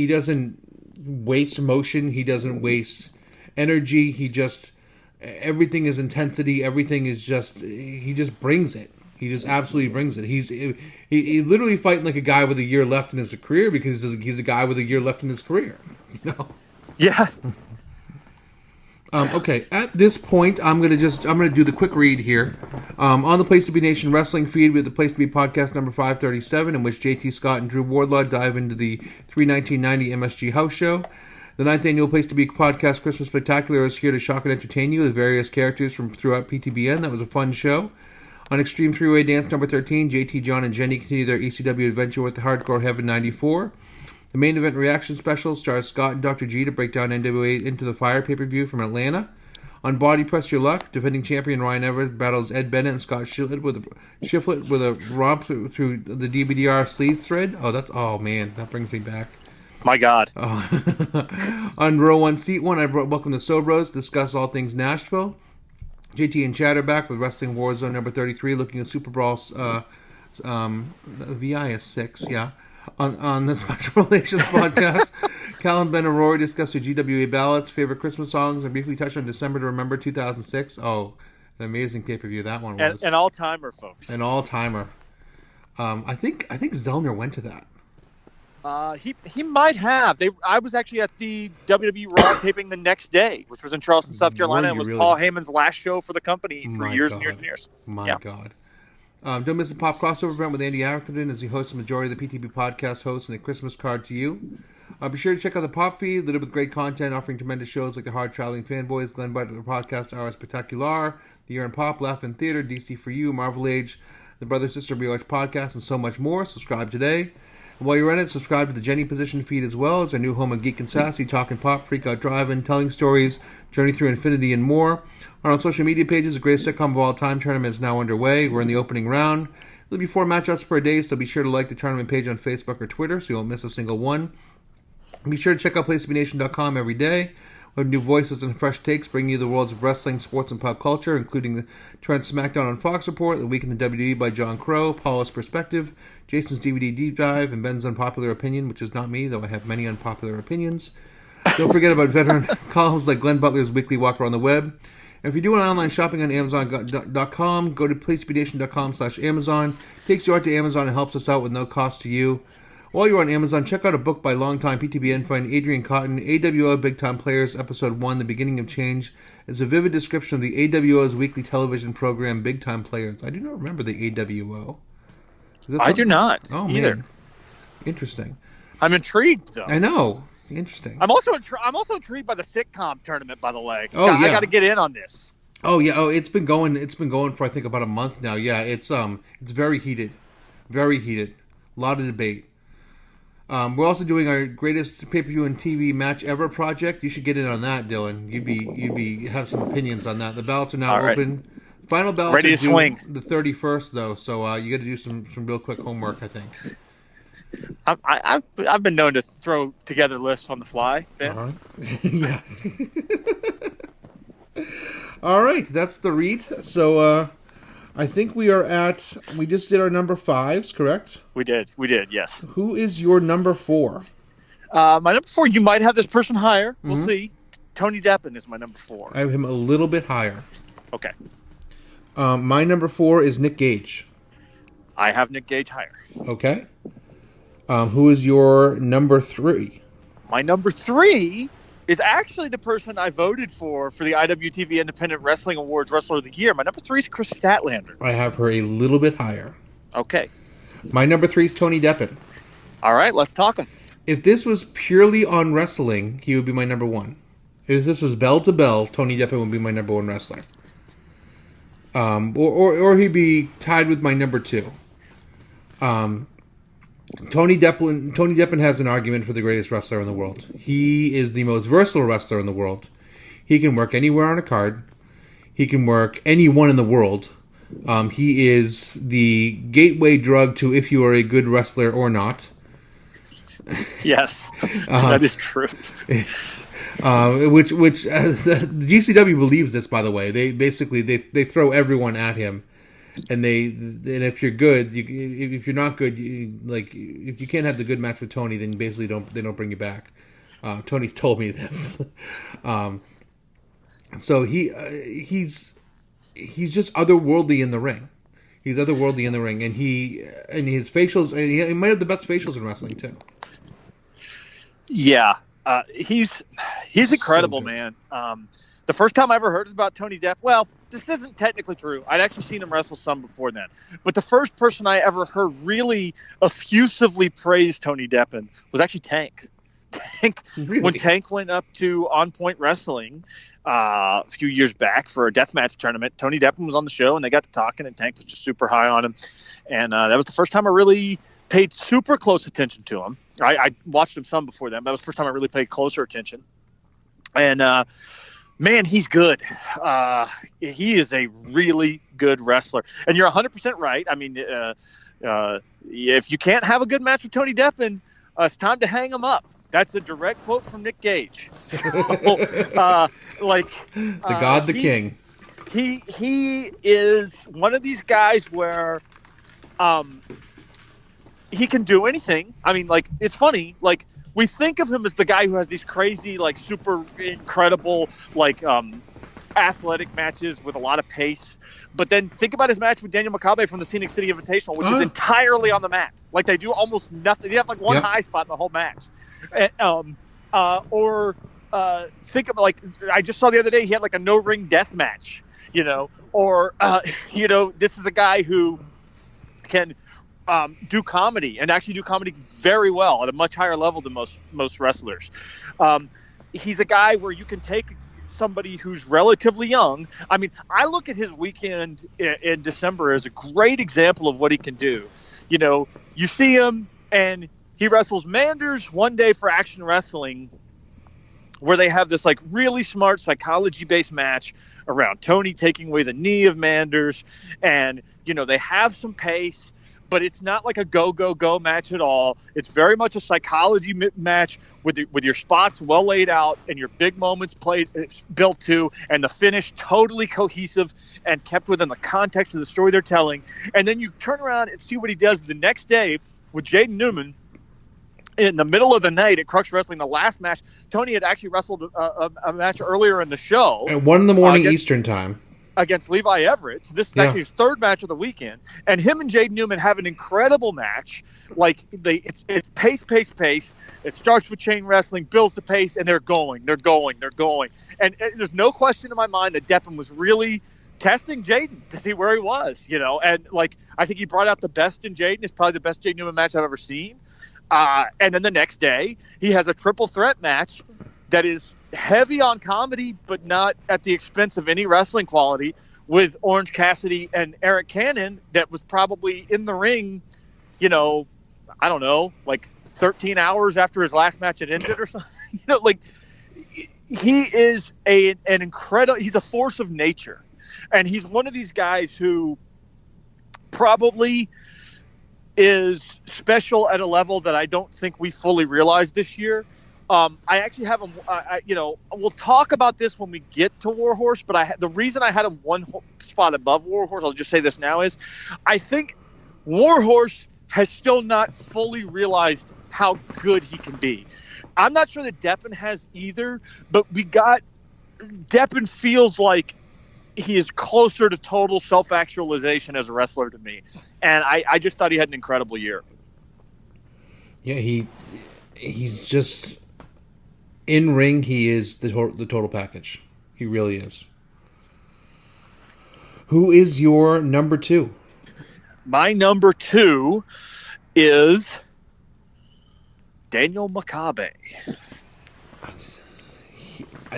doesn't waste motion. He doesn't waste energy. Everything is intensity. Everything is he just brings it. He just absolutely brings it. He's literally fighting like a guy with a year left in his career, because he's a guy with a year left in his career. You know? Yeah. Okay, at this point, I'm gonna do the quick read here. On the Place to Be Nation Wrestling feed, we have the Place to Be podcast number 537, in which JT Scott and Drew Wardlaw dive into the 1990 MSG House Show. The 9th annual Place to Be podcast Christmas Spectacular is here to shock and entertain you with various characters from throughout PTBN. That was a fun show. On Extreme Three-Way Dance number 13, JT, John, and Jenny continue their ECW adventure with the Hardcore Heaven 94. The main event reaction special stars Scott and Dr. G to break down NWA Into the Fire pay-per-view from Atlanta. On Press Your Luck, defending champion Ryan Everett battles Ed Bennett and Scott Shiflett with a romp through the DBDR sleeves thread. Oh man, that brings me back. My God. On Row 1, Seat 1, I welcome the Sobros, discuss all things Nashville. JT and Chatter back with Wrestling Warzone number 33, looking at Super Brawl. VI is 6, yeah. On the Special Relations podcast, Cal and Ben and Rory discuss their GWA ballads, favorite Christmas songs, and briefly touch on December to Remember 2006. Oh, an amazing pay-per-view that one was. An all-timer, folks. An all-timer. I think Zellner went to that. He might have. I was actually at the WWE Raw taping the next day, which was in Charleston, South Carolina, and was really? Paul Heyman's last show for the company for years and years and years. My God. Don't miss the Pop crossover event with Andy Atherton as he hosts the majority of the PTB podcast hosts and a Christmas card to you. Be sure to check out the Pop feed, littered with great content, offering tremendous shows like the Hard Traveling Fanboys, Glenn Butler, the podcast Hour Spectacular, The Year in Pop, Laugh in Theater, DC for You, Marvel Age, the Brother Sister Brioche podcast, and so much more. Subscribe today. While you're at it, subscribe to the Jenny Position feed as well. It's our new home of Geek and Sassy, Talking Pop, Freak Out Driving, Telling Stories, Journey Through Infinity, and more. On our social media pages, the greatest sitcom of all time tournament is now underway. We're in the opening round. There'll be 4 matchups per day, so be sure to like the tournament page on Facebook or Twitter so you won't miss a single one. Be sure to check out PlaceToBeNation.com every day. We have new voices and fresh takes bringing you the worlds of wrestling, sports, and pop culture, including the Trent SmackDown on Fox Report, The Week in the WWE by John Crow, Paula's Perspective, Jason's DVD Deep Dive, and Ben's Unpopular Opinion, which is not me, though I have many unpopular opinions. Don't forget about veteran columns like Glenn Butler's Weekly Walk Around the Web. And if you do online shopping on Amazon.com, go to PlaceToBeNation.com/Amazon. Takes you right to Amazon and helps us out with no cost to you. While you're on Amazon, check out a book by longtime PTBN friend Adrian Cotton, AWO Big Time Players, Episode 1, The Beginning of Change. It's a vivid description of the AWO's weekly television program, Big Time Players. I do not remember the AWO. I do not either. either. Man. Interesting. I'm intrigued, though. I know. interesting. I'm also intrigued by the sitcom tournament. By the way, Oh, yeah. I got to get in on this. Oh yeah. Oh, it's been going for I think about a month now. Yeah, it's very heated, very heated. A lot of debate. We're also doing our greatest pay-per-view and TV match ever project. You should get in on that, Dylan. You'd have some opinions on that. The ballots are now open. Final ballots ready to swing the 31st though, so you got to do some real quick homework, I think. I've been known to throw together lists on the fly, Ben. All right. Yeah. All right, that's the read. So I think we just did our number 5s, correct? We did, yes. Who is your number 4? My number 4, you might have this person higher. We'll see. Tony Deppen is my number 4. I have him a little bit higher. Okay. My number 4 is Nick Gage. I have Nick Gage higher. Okay. Who is your number 3? My number 3 is actually the person I voted for the IWTV Independent Wrestling Awards Wrestler of the Year. My number 3 is Chris Statlander. I have her a little bit higher. Okay. My number 3 is Tony Deppen. All right, let's talk him. If this was purely on wrestling, he would be my number 1. If this was bell to bell, Tony Deppen would be my number 1 wrestler. Or he'd be tied with my number 2. Tony Deppen has an argument for the greatest wrestler in the world. He is the most versatile wrestler in the world. He can work anywhere on a card. He can work anyone in the world. He is the gateway drug to if you are a good wrestler or not. Yes, that is true. Which the GCW believes this, by the way. They basically they throw everyone at him. And if you're good, if you're not good, if you can't have the good match with Tony, then basically they don't bring you back. Tony's told me this. So he's just otherworldly in the ring. He's otherworldly in the ring, and his facials, and he might have the best facials in wrestling too. Yeah, he's incredible, so man. The first time I ever heard about Tony Depp, well, this isn't technically true. I'd actually seen him wrestle some before then. But the first person I ever heard really effusively praise Tony Deppen was actually Tank. Really? When Tank went up to On Point Wrestling a few years back for a deathmatch tournament, Tony Deppen was on the show, and they got to talking, and Tank was just super high on him. And that was the first time I really paid super close attention to him. I watched him some before then, but that was the first time I really paid closer attention. And man, he's good. He is a really good wrestler. And you're 100% right. I mean, if you can't have a good match with Tony Deppen, it's time to hang him up. That's a direct quote from Nick Gage. So, the God, the king. He is one of these guys where he can do anything. I mean, it's funny. We think of him as the guy who has these crazy, super incredible, athletic matches with a lot of pace. But then think about his match with Daniel Makabe from the Scenic City Invitational, which is entirely on the mat. They do almost nothing. They have one high spot in the whole match. Or think of I just saw the other day he had a no-ring death match. Or this is a guy who can do comedy and actually do comedy very well at a much higher level than most wrestlers. He's a guy where you can take somebody who's relatively young. I mean, I look at his weekend in December as a great example of what he can do. You see him and he wrestles Manders one day for Action Wrestling, where they have this really smart psychology-based match around Tony taking away the knee of Manders, and they have some pace. But it's not a go match at all. It's very much a psychology match with your spots well laid out and your big moments built to, and the finish totally cohesive and kept within the context of the story they're telling. And then you turn around and see what he does the next day with Jaden Newman in the middle of the night at Crux Wrestling. The last match, Tony had actually wrestled a match earlier in the show. At 1 a.m. Eastern time. Against Levi Everett. So this is actually his third match of the weekend, and him and Jaden Newman have an incredible match. It's pace. It starts with chain wrestling, builds to pace, and they're going. And there's no question in my mind that Deppen was really testing Jaden to see where he was. And I think he brought out the best in Jaden. It's probably the best Jaden Newman match I've ever seen. And then the next day, he has a triple threat match that is heavy on comedy, but not at the expense of any wrestling quality, with Orange Cassidy and Eric Cannon, that was probably in the ring, I don't know, like 13 hours after his last match had ended or something. He is an incredible, he's a force of nature. And he's one of these guys who probably is special at a level that I don't think we fully realized this year. I actually have him, we'll talk about this when we get to Warhorse, but the reason I had him one spot above Warhorse, I'll just say this now, is I think Warhorse has still not fully realized how good he can be. I'm not sure that Deppen has either, but Deppen feels like he is closer to total self-actualization as a wrestler to me. And I just thought he had an incredible year. Yeah, he's just... In ring, he is the total package. He really is. Who is your number 2? My number 2 is Daniel Makabe.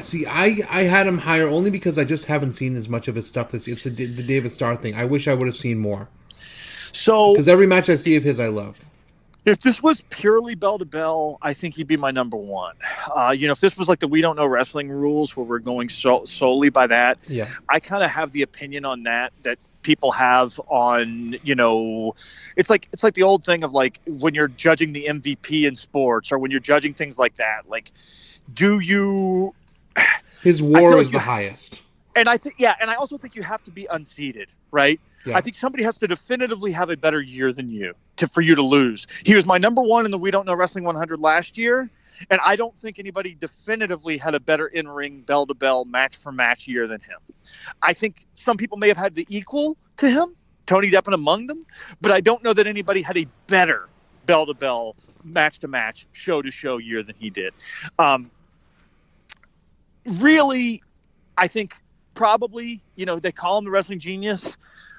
See, I had him higher only because I just haven't seen as much of his stuff. It's the David Starr thing. I wish I would have seen more. So, because every match I see of his, I love. If this was purely bell to bell, I think he'd be my number 1. If this was like the We Don't Know Wrestling rules where we're going solely by that, yeah. I kind of have the opinion on that people have on, it's like the old thing of like when you're judging the MVP in sports or when you're judging things like that. Like, do you? His WAR is the highest. And I think, and I also think you have to be unseated, right? Yeah. I think somebody has to definitively have a better year than you for you to lose. He was my number 1 in the We Don't Know Wrestling 100 last year, and I don't think anybody definitively had a better in-ring, bell-to-bell, match-for-match year than him. I think some people may have had the equal to him, Tony Deppen among them, but I don't know that anybody had a better bell-to-bell, match-to-match, show-to-show year than he did. Really, I think probably, they call him the wrestling genius,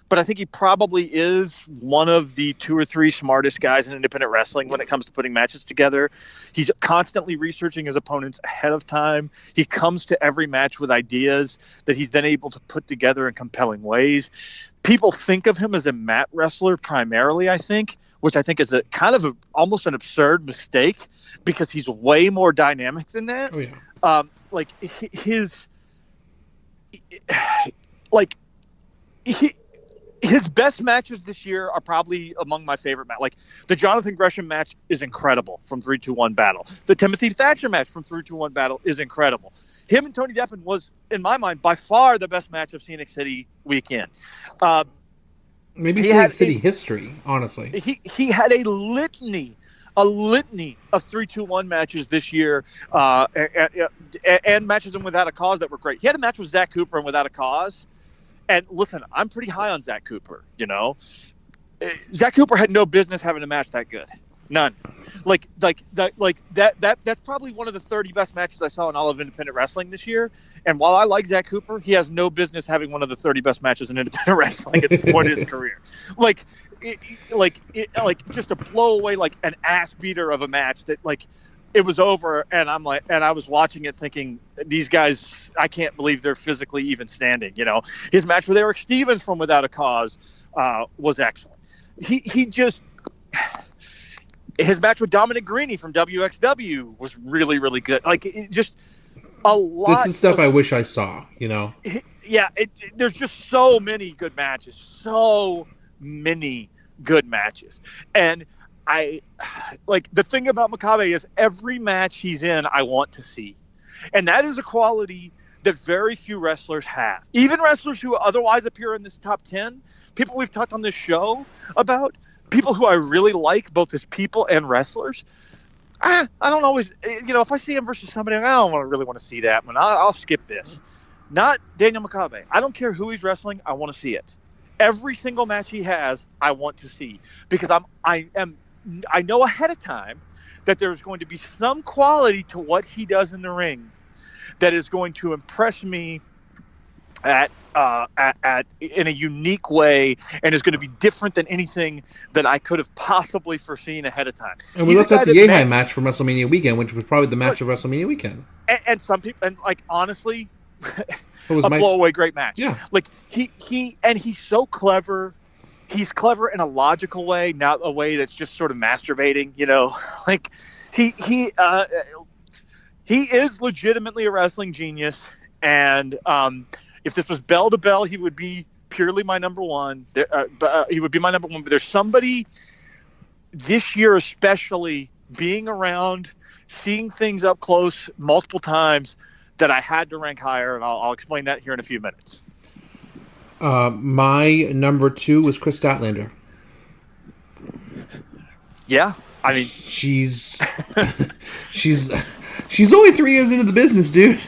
but I think he probably is one of the 2 or 3 smartest guys in independent wrestling when it comes to putting matches together. He's constantly researching his opponents ahead of time. He comes to every match with ideas that he's then able to put together in compelling ways. People think of him as a mat wrestler primarily, I think, which I think is a kind of almost an absurd mistake because he's way more dynamic than that. Oh, yeah. His best matches this year are probably among my favorite matches. Like the Jonathan Gresham match is incredible from 3-2-1 Battle. The Timothy Thatcher match from 3-2-1 Battle is incredible. Him and Tony Deppen was, in my mind, by far the best match of Scenic City weekend. Maybe Scenic City history, honestly. He had a litany of 3-2-1 matches this year, and matches in Without a Cause that were great. He had a match with Zach Cooper in Without a Cause. And listen, I'm pretty high on Zach Cooper, Zach Cooper had no business having a match that good. None. That's probably one of the 30 best matches I saw in all of independent wrestling this year. And while I like Zach Cooper, he has no business having one of the 30 best matches in independent wrestling at this point in his career. Just a blow away, like an ass beater of a match that it was over, and I was watching it thinking, these guys, I can't believe they're physically even standing. His match with Eric Stevens from Without a Cause was excellent. His match with Dominic Greeny from WXW was really, really good. Just a lot. This is stuff I wish I saw. There's just so many good matches, and the thing about Makabe is every match he's in, I want to see. And that is a quality that very few wrestlers have. Even wrestlers who otherwise appear in this top 10, people we've talked on this show about, people who I really like, both as people and wrestlers. I don't always, if I see him versus somebody, I don't really want to see that one. I'll skip this. Not Daniel Makabe. I don't care who he's wrestling. I want to see it. Every single match he has, I want to see, because I know ahead of time that there's going to be some quality to what he does in the ring that is going to impress me in a unique way, and is going to be different than anything that I could have possibly foreseen ahead of time. And we left out the Yehai match from WrestleMania weekend, which was probably the match of WrestleMania weekend. And some people, and like honestly, blowaway great match. Yeah, like he's so clever. He's clever in a logical way, not a way that's just sort of masturbating. Like he is legitimately a wrestling genius, and if this was bell to bell, he would be purely my number one. He would be my number one. But there's somebody this year, especially being around, seeing things up close multiple times, that I had to rank higher, and I'll explain that here in a few minutes. My number 2 was Chris Statlander. Yeah, I mean, she's only 3 years into the business, dude.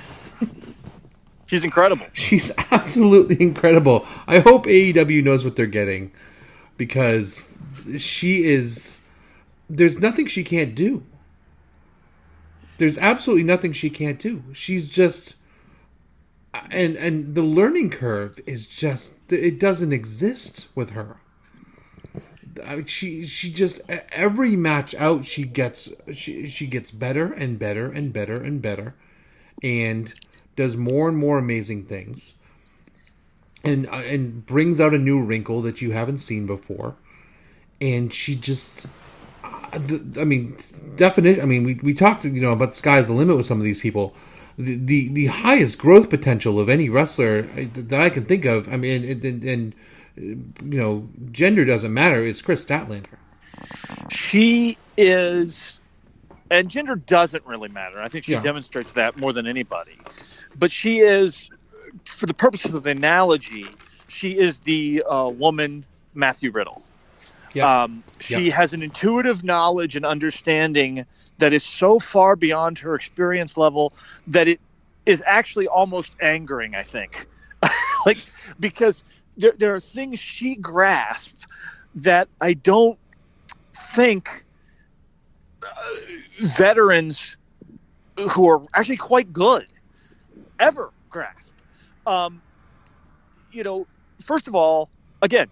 She's incredible. She's absolutely incredible. I hope AEW knows what they're getting, because she is. There's nothing she can't do. There's absolutely nothing she can't do. She's just. And the learning curve is just. It doesn't exist with her. I mean, she just, every match out, she gets better and better and better and better, and does more and more amazing things, and brings out a new wrinkle that you haven't seen before. And she just, I mean, definition. I mean, we talked, about the sky's the limit with some of these people. The highest growth potential of any wrestler that I can think of. I mean, and gender doesn't matter. Is Chris Statlander. She is, and gender doesn't really matter. I think she demonstrates that more than anybody. But she is, for the purposes of the analogy, she is the woman Matthew Riddle. She has an intuitive knowledge and understanding that is so far beyond her experience level that it is actually almost angering, I think. Because there are things she grasped that I don't think veterans who are actually quite good ever grasp. First of all, again,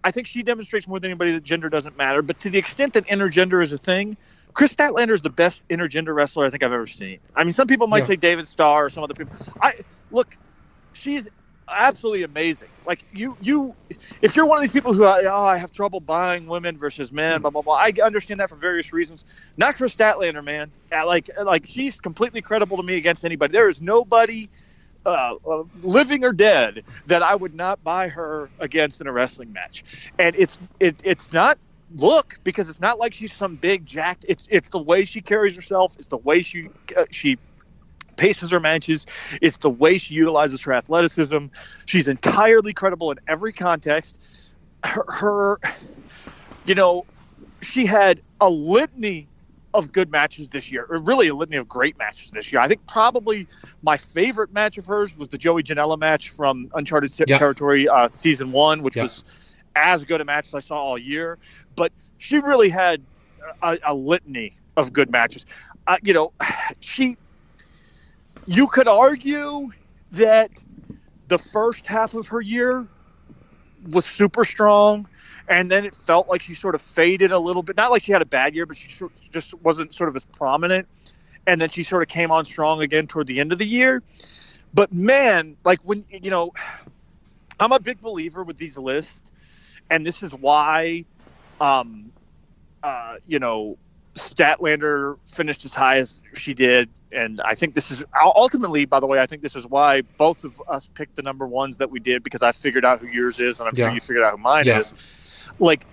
I think she demonstrates more than anybody that gender doesn't matter. But to the extent that intergender is a thing, Chris Statlander is the best intergender wrestler I think I've ever seen. I mean, some people might say David Starr or some other people. She's absolutely amazing. Like if you're one of these people who I have trouble buying women versus men, blah blah blah. I understand that for various reasons. Not Chris Statlander, man. Like she's completely credible to me against anybody. There is nobody, living or dead, that I would not buy her against in a wrestling match. And it's not because it's not like she's some big jacked. It's the way she carries herself. It's the way she paces her matches. It's the way she utilizes her athleticism. She's entirely credible in every context. She had a litany of good matches this year, or really a litany of great matches this year. I think probably my favorite match of hers was the Joey Janela match from Uncharted Territory season 1, which was as good a match as I saw all year. But she really had a litany of good matches. You could argue that the first half of her year was super strong, and then it felt like she sort of faded a little bit. Not like she had a bad year, but she just wasn't sort of as prominent. And then she sort of came on strong again toward the end of the year. But man, like when, I'm a big believer with these lists, and this is why, Statlander finished as high as she did. And I think this is ultimately, by the way, I think this is why both of us picked the number ones that we did, because I figured out who yours is, and I'm sure you figured out who mine is. Like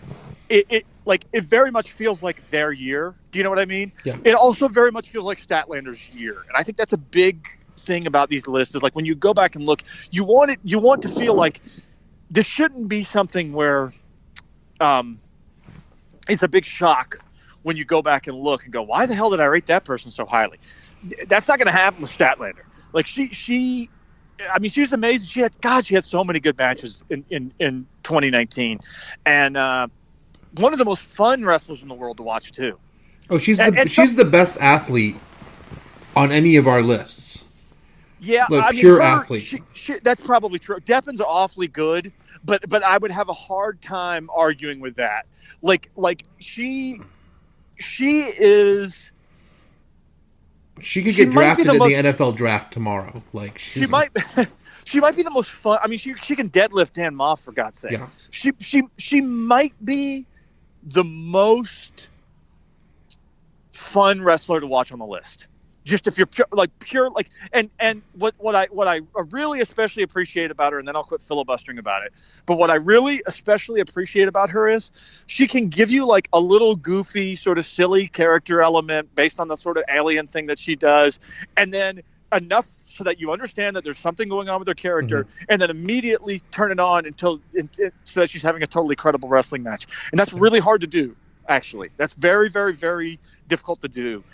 it very much feels like their year. Do you know what I mean? Yeah. It also very much feels like Statlander's year. And I think that's a big thing about these lists, is like when you go back and look, you want to feel like this shouldn't be something where it's a big shock when you go back and look and go, why the hell did I rate that person so highly? That's not going to happen with Statlander. Like she was amazing. She had so many good matches in 2019, and one of the most fun wrestlers in the world to watch too. Oh, she's the best athlete on any of our lists. Yeah, Like I mean, pure athlete. that's probably true. Deppin's awfully good, but I would have a hard time arguing with that. Like she is. She could She get might be drafted the in most. the NFL draft tomorrow. Like She she's might. She might be the most fun. I mean, she can deadlift Dan Moff, for God's sake. yeah. She might be the most fun wrestler to watch on the list. Just if you're pure and what I really especially appreciate about her, and then I'll quit filibustering about it. But what I really especially appreciate about her is she can give you like a little goofy sort of silly character element based on the sort of alien thing that she does, and then enough so that you understand that there's something going on with her character, and then immediately turn it on so that she's having a totally credible wrestling match. And that's really hard to do. Actually, that's very, very, very difficult to do.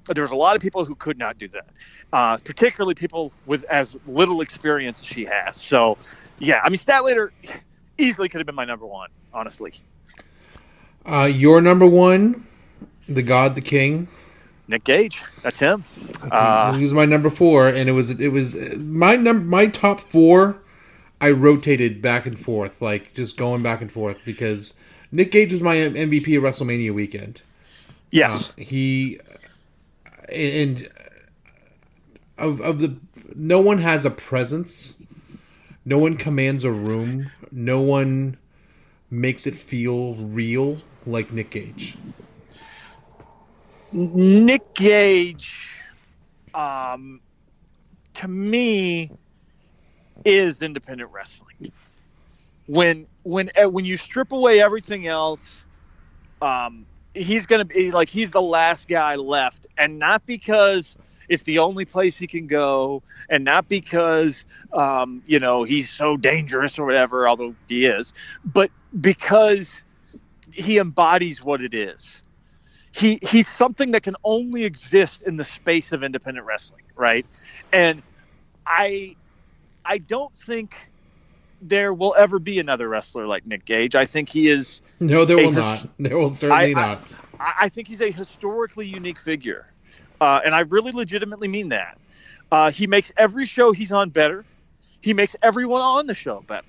There's a lot of people who could not do that, particularly people with as little experience as she has. So, yeah, I mean, Statlater easily could have been my number one, honestly. Your number one, the God, the King. Nick Gage, that's him. He was my number 4, and it was my top 4. I rotated back and forth, like just going back and forth, because Nick Gage was my MVP of WrestleMania weekend. Yes, he. And no one has a presence. No one commands a room. No one makes it feel real like Nick Gage. Nick Gage, to me, is independent wrestling. When you strip away everything else, he's going to be like, he's the last guy left, and not because it's the only place he can go, and not because he's so dangerous or whatever, although he is, but because he embodies what it is. He's something that can only exist in the space of independent wrestling, right? And I don't think there will ever be another wrestler like Nick Gage. I think he is. No, there will not. There will certainly not. I think he's a historically unique figure, and I really legitimately mean that. He makes every show he's on better. He makes everyone on the show better.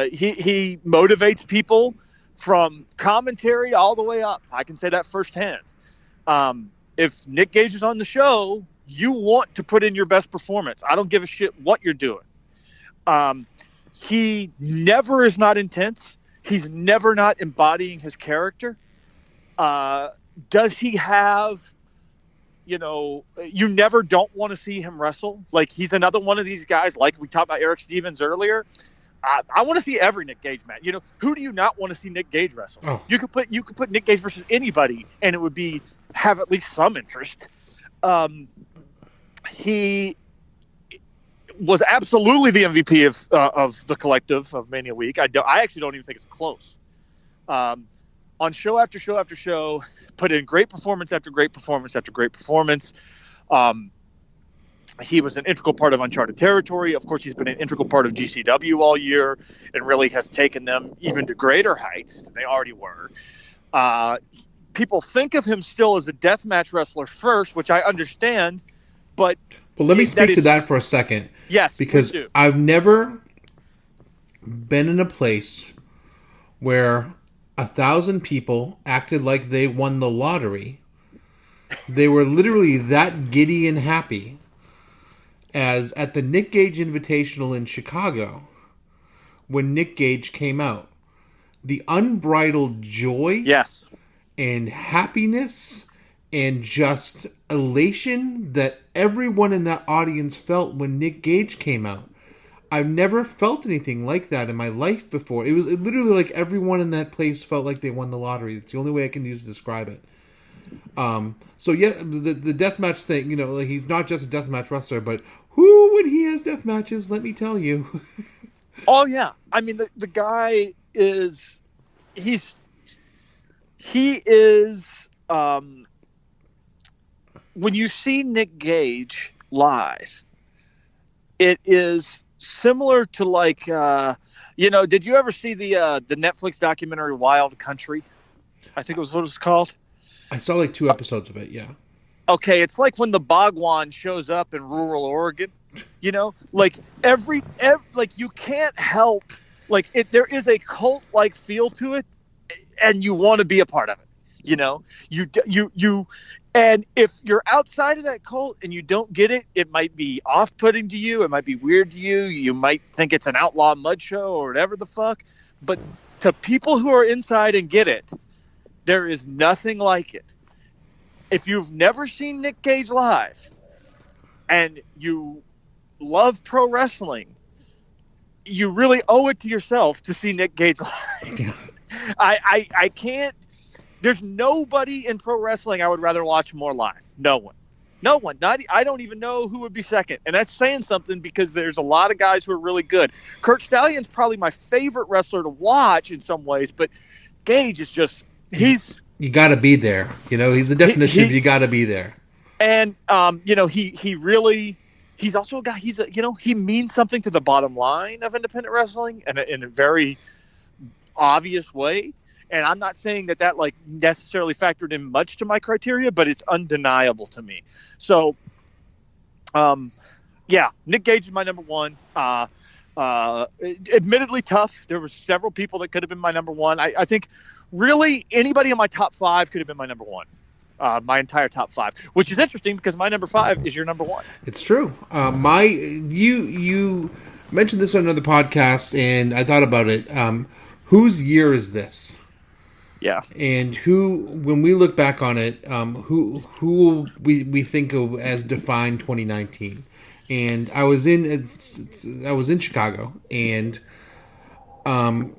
He motivates people from commentary all the way up. I can say that firsthand. If Nick Gage is on the show, you want to put in your best performance. I don't give a shit what you're doing. He never is not intense. He's never not embodying his character. Does he have, you never don't want to see him wrestle? Like, he's another one of these guys, like we talked about Eric Stevens earlier. I want to see every Nick Gage match. Who do you not want to see Nick Gage wrestle? Oh. You could put Nick Gage versus anybody, and it would have at least some interest. He was absolutely the MVP of the collective of Mania Week. I actually don't even think it's close. On show after show after show, put in great performance after great performance after great performance. He was an integral part of Uncharted Territory. Of course, he's been an integral part of GCW all year and really has taken them even to greater heights than they already were. People think of him still as a deathmatch wrestler first, which I understand, but... Well, let me speak to that for a second. Yes, because I've never been in a place where 1,000 people acted like they won the lottery. They were literally that giddy and happy as at the Nick Gage Invitational in Chicago when Nick Gage came out. The unbridled joy, yes, and happiness and just elation that everyone in that audience felt when Nick Gage came out. I've never felt anything like that in my life before. It was literally like everyone in that place felt like they won the lottery. It's the only way I can use to describe it. So yeah, the deathmatch thing, like he's not just a deathmatch wrestler, but when he has death matches, let me tell you. Oh yeah. I mean, the guy is, when you see Nick Gage live, it is similar to like, did you ever see the Netflix documentary Wild Country? I think it was what it was called. I saw like 2 episodes of it, yeah. Okay, it's like when the Bhagwan shows up in rural Oregon, like like you can't help, like there is a cult like feel to it, and you want to be a part of it. You and if you're outside of that cult and you don't get it, it might be off-putting to you, it might be weird to you, you might think it's an outlaw mud show or whatever the fuck, but to people who are inside and get it, there is nothing like it. If you've never seen Nick Gage live and you love pro wrestling, you really owe it to yourself to see Nick Gage live. Yeah. I can't. There's nobody in pro wrestling I would rather watch more live. No one. I don't even know who would be second. And that's saying something because there's a lot of guys who are really good. Kurt Stallion's probably my favorite wrestler to watch in some ways, but Gage is just, you got to be there. He's the definition of you got to be there. And, he's also a guy, he means something to the bottom line of independent wrestling in a very obvious way. And I'm not saying that like necessarily factored in much to my criteria, but it's undeniable to me. So, Nick Gage is my number one. Admittedly tough. There were several people that could have been my number one. I think really anybody in my top five could have been my number one. My entire top five, which is interesting because my number five is your number one. It's true. You mentioned this on another podcast, and I thought about it. Whose year is this? Yeah. And when we look back on it, who we think of as defined 2019? And I was in Chicago, and I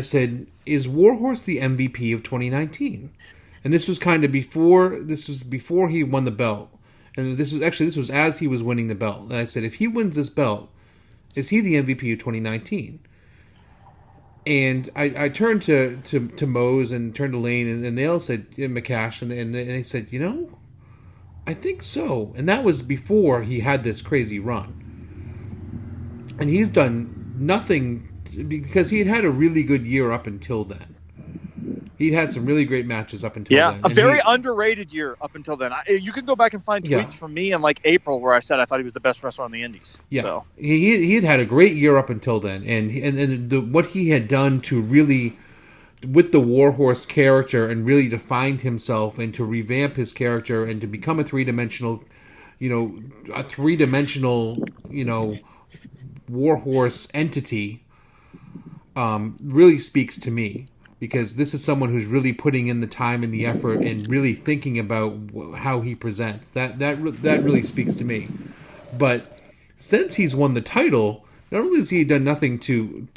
said, is Warhorse the MVP of 2019? And this was kind of before he won the belt, and this was as he was winning the belt. And I said, if he wins this belt, is he the MVP of 2019? And I turned to Mose and turned to Lane, and they all said McCash, and they said, I think so. And that was before he had this crazy run. And he's done nothing because he had a really good year up until then. He'd had some really great matches up until then. Yeah, a very underrated year up until then. You can go back and find tweets from me in like April where I said I thought he was the best wrestler on the Indies. Yeah, so. he had a great year up until then, and what he had done to really, with the Warhorse character, and really to find himself and to revamp his character and to become a three-dimensional Warhorse entity, really speaks to me. Because this is someone who's really putting in the time and the effort and really thinking about how he presents. That really speaks to me. But since he's won the title, not only has he done nothing to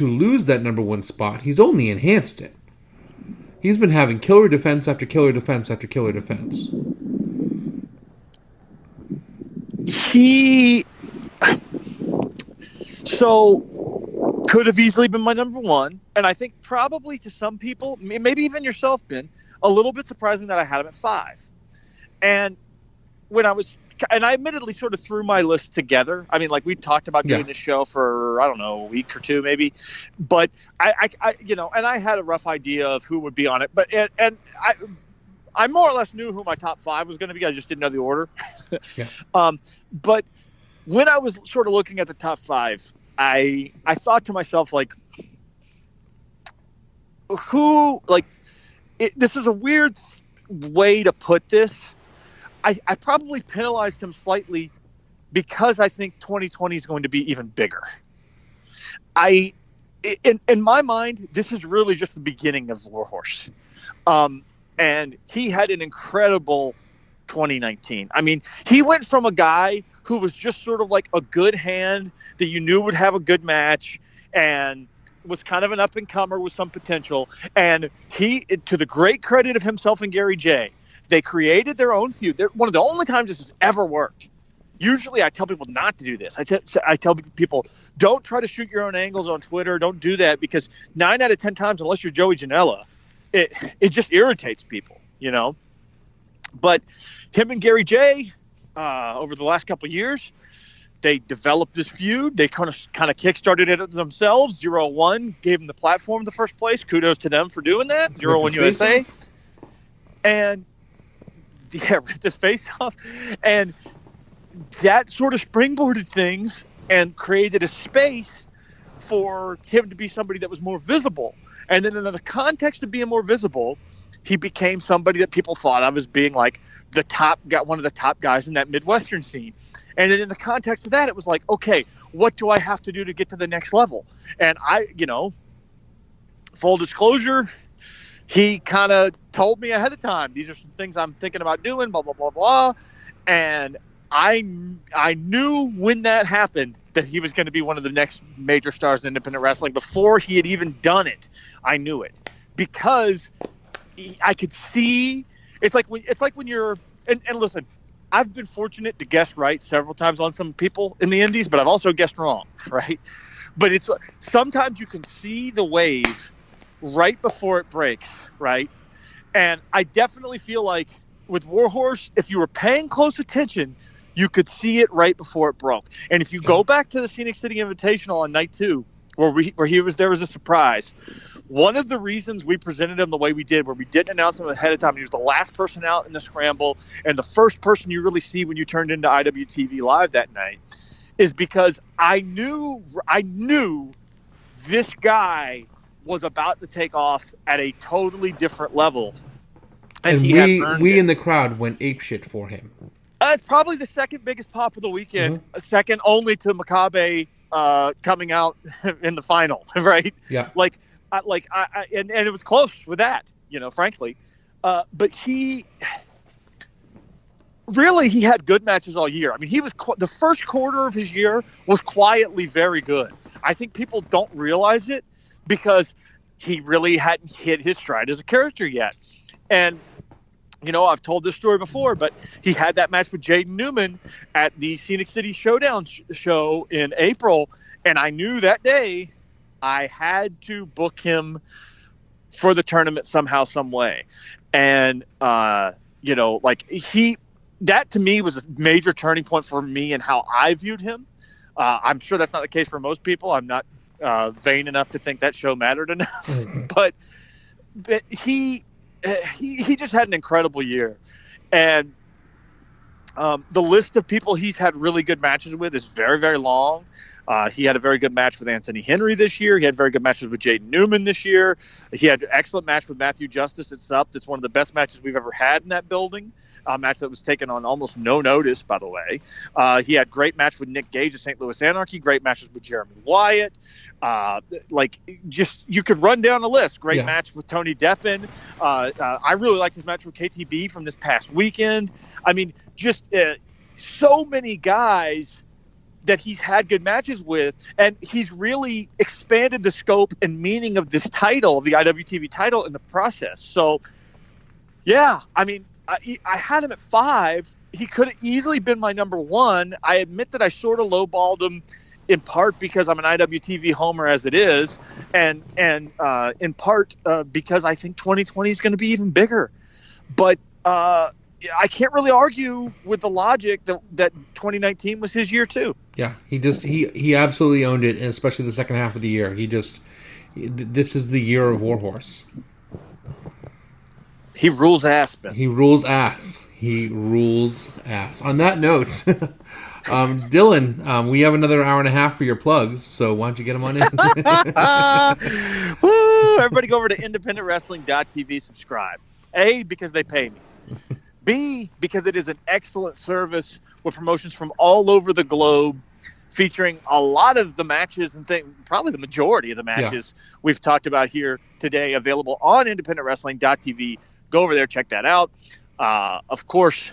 lose that number one spot, he's only enhanced it. He's been having killer defense after killer defense after killer defense. Could have easily been my number one, and I think probably to some people, maybe even yourself, Ben, a little bit surprising that I had him at 5. And I admittedly sort of threw my list together. I mean, like we talked about doing this show for a week or two maybe, but I and I had a rough idea of who would be on it, but I more or less knew who my top 5 was going to be. I just didn't know the order. But when I was sort of looking at the top 5. I thought to myself, like, this is a weird way to put this. I probably penalized him slightly because I think 2020 is going to be even bigger. In my mind, this is really just the beginning of Warhorse. And he had an incredible 2019. I mean, he went from a guy who was just sort of like a good hand that you knew would have a good match and was kind of an up-and-comer with some potential. And he, to the great credit of himself and Gary J, they created their own feud. They're one of the only times this has ever worked. Usually I tell people not to do this. I tell people, don't try to shoot your own angles on Twitter. Don't do that because 9 out of 10 times, unless you're Joey Janela, it just irritates people, But him and Gary J, over the last couple of years, they developed this feud. They kind of kickstarted it themselves. 0-1 gave them the platform in the first place. Kudos to them for doing that. 0-1 USA. and ripped his face off, and that sort of springboarded things and created a space for him to be somebody that was more visible. And then in the context of being more visible, he became somebody that people thought of as being like the top guy, one of the top guys in that Midwestern scene. And then in the context of that, it was like, okay, what do I have to do to get to the next level? And full disclosure, he kind of told me ahead of time, these are some things I'm thinking about doing, blah, blah, blah, blah. And I knew when that happened that he was going to be one of the next major stars in independent wrestling. Before he had even done it, I knew it, because I could see. It's like when you're and listen, I've been fortunate to guess right several times on some people in the indies, but I've also guessed wrong, right? But it's sometimes you can see the wave right before it breaks, right? And I definitely feel like with Warhorse, if you were paying close attention, you could see it right before it broke. And if you go back to the Scenic City Invitational on night 2, where he was there was a surprise. One of the reasons we presented him the way we did, where we didn't announce him ahead of time, he was the last person out in the scramble and the first person you really see when you turned into IWTV Live that night, is because I knew this guy was about to take off at a totally different level. And we in the crowd went apeshit for him. It's probably the second biggest pop of the weekend, second only to Makabe coming out in the final, right? Yeah. And it was close with that, frankly. But he had good matches all year. I mean, he was the first quarter of his year was quietly very good. I think people don't realize it because he really hadn't hit his stride as a character yet. And I've told this story before, but he had that match with Jaden Newman at the Scenic City Showdown show in April, and I knew that day I had to book him for the tournament somehow, some way. And, that to me was a major turning point for me and how I viewed him. I'm sure that's not the case for most people. I'm not vain enough to think that show mattered enough, but he just had an incredible year. And the list of people he's had really good matches with is very, very long. He had a very good match with Anthony Henry this year. He had very good matches with Jaden Newman this year. He had an excellent match with Matthew Justice at SUP. That's one of the best matches we've ever had in that building. A match that was taken on almost no notice, by the way. He had great match with Nick Gage of St. Louis Anarchy. Great matches with Jeremy Wyatt. You could run down a list. Great match with Tony Deppen. I really liked his match with KTB from this past weekend. I mean, so many guys that he's had good matches with, and he's really expanded the scope and meaning of this title, the IWTV title, in the process. So, I mean, I had him at 5. He could have easily been my number 1. I admit that I sort of lowballed him in part because I'm an IWTV homer as it is, and in part because I think 2020 is going to be even bigger. But I can't really argue with the logic that 2019 was his year too. Yeah, he absolutely owned it, and especially the second half of the year. This is the year of Warhorse. He rules ass, Ben. He rules ass. He rules ass. On that note, Dylan, we have another hour and a half for your plugs, so why don't you get them on in? Woo! Everybody go over to independentwrestling.tv, subscribe. A, because they pay me. B, because it is an excellent service with promotions from all over the globe, featuring a lot of the matches and probably the majority of the matches we've talked about here today, available on independentwrestling.tv. Go over there, check that out. Of course,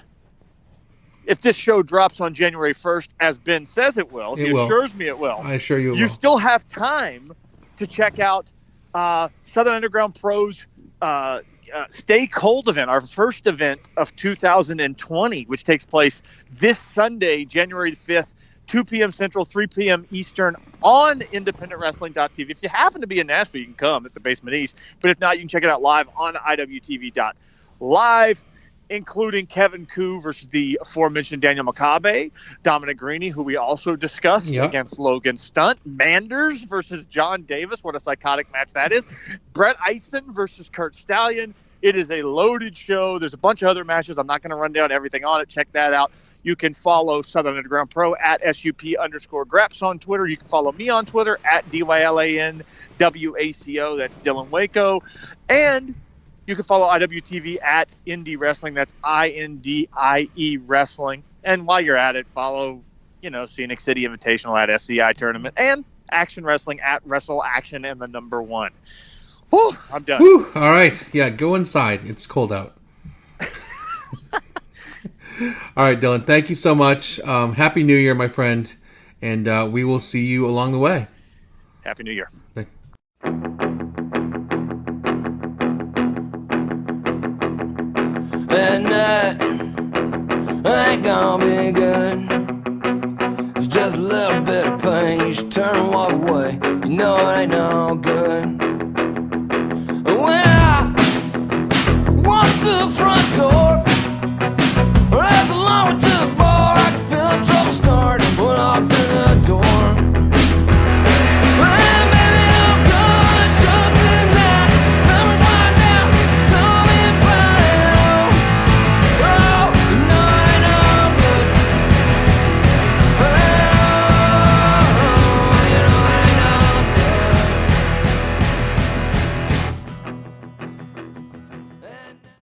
if this show drops on January 1st, as Ben says it will, he assures me it will. I assure you it will. You still have time to check out Southern Underground Pro's Stay Cold event, our first event of 2020, which takes place this Sunday, January 5th, 2 p.m. Central, 3 p.m. Eastern on independentwrestling.tv. If you happen to be in Nashville, you can come. It's the Basement East. But if not, you can check it out live on IWTV.live. including Kevin Koo versus the aforementioned Daniel Makabe, Dominic Greeny, who we also discussed, against Logan Stunt, Manders versus John Davis. What a psychotic match that is. Brett Eisen versus Kurt Stallion. It is a loaded show. There's a bunch of other matches. I'm not going to run down everything on it. Check that out. You can follow Southern Underground Pro at SUP_Graps on Twitter. You can follow me on Twitter at DYLANWACO. That's Dylan Waco. And you can follow IWTV at Indie Wrestling. That's INDIE Wrestling. And while you're at it, follow, Scenic City Invitational at SCI Tournament and Action Wrestling at Wrestle Action and the number 1. Whew, I'm done. Whew. All right. Yeah, go inside. It's cold out. All right, Dylan. Thank you so much. Happy New Year, my friend. And we will see you along the way. Happy New Year. Thanks. At night, ain't gonna be good. It's just a little bit of pain. You should turn and walk away. You know it ain't no good. When I walk through the front door, that's a long way to the bar. I can feel the trouble start. When I walk through the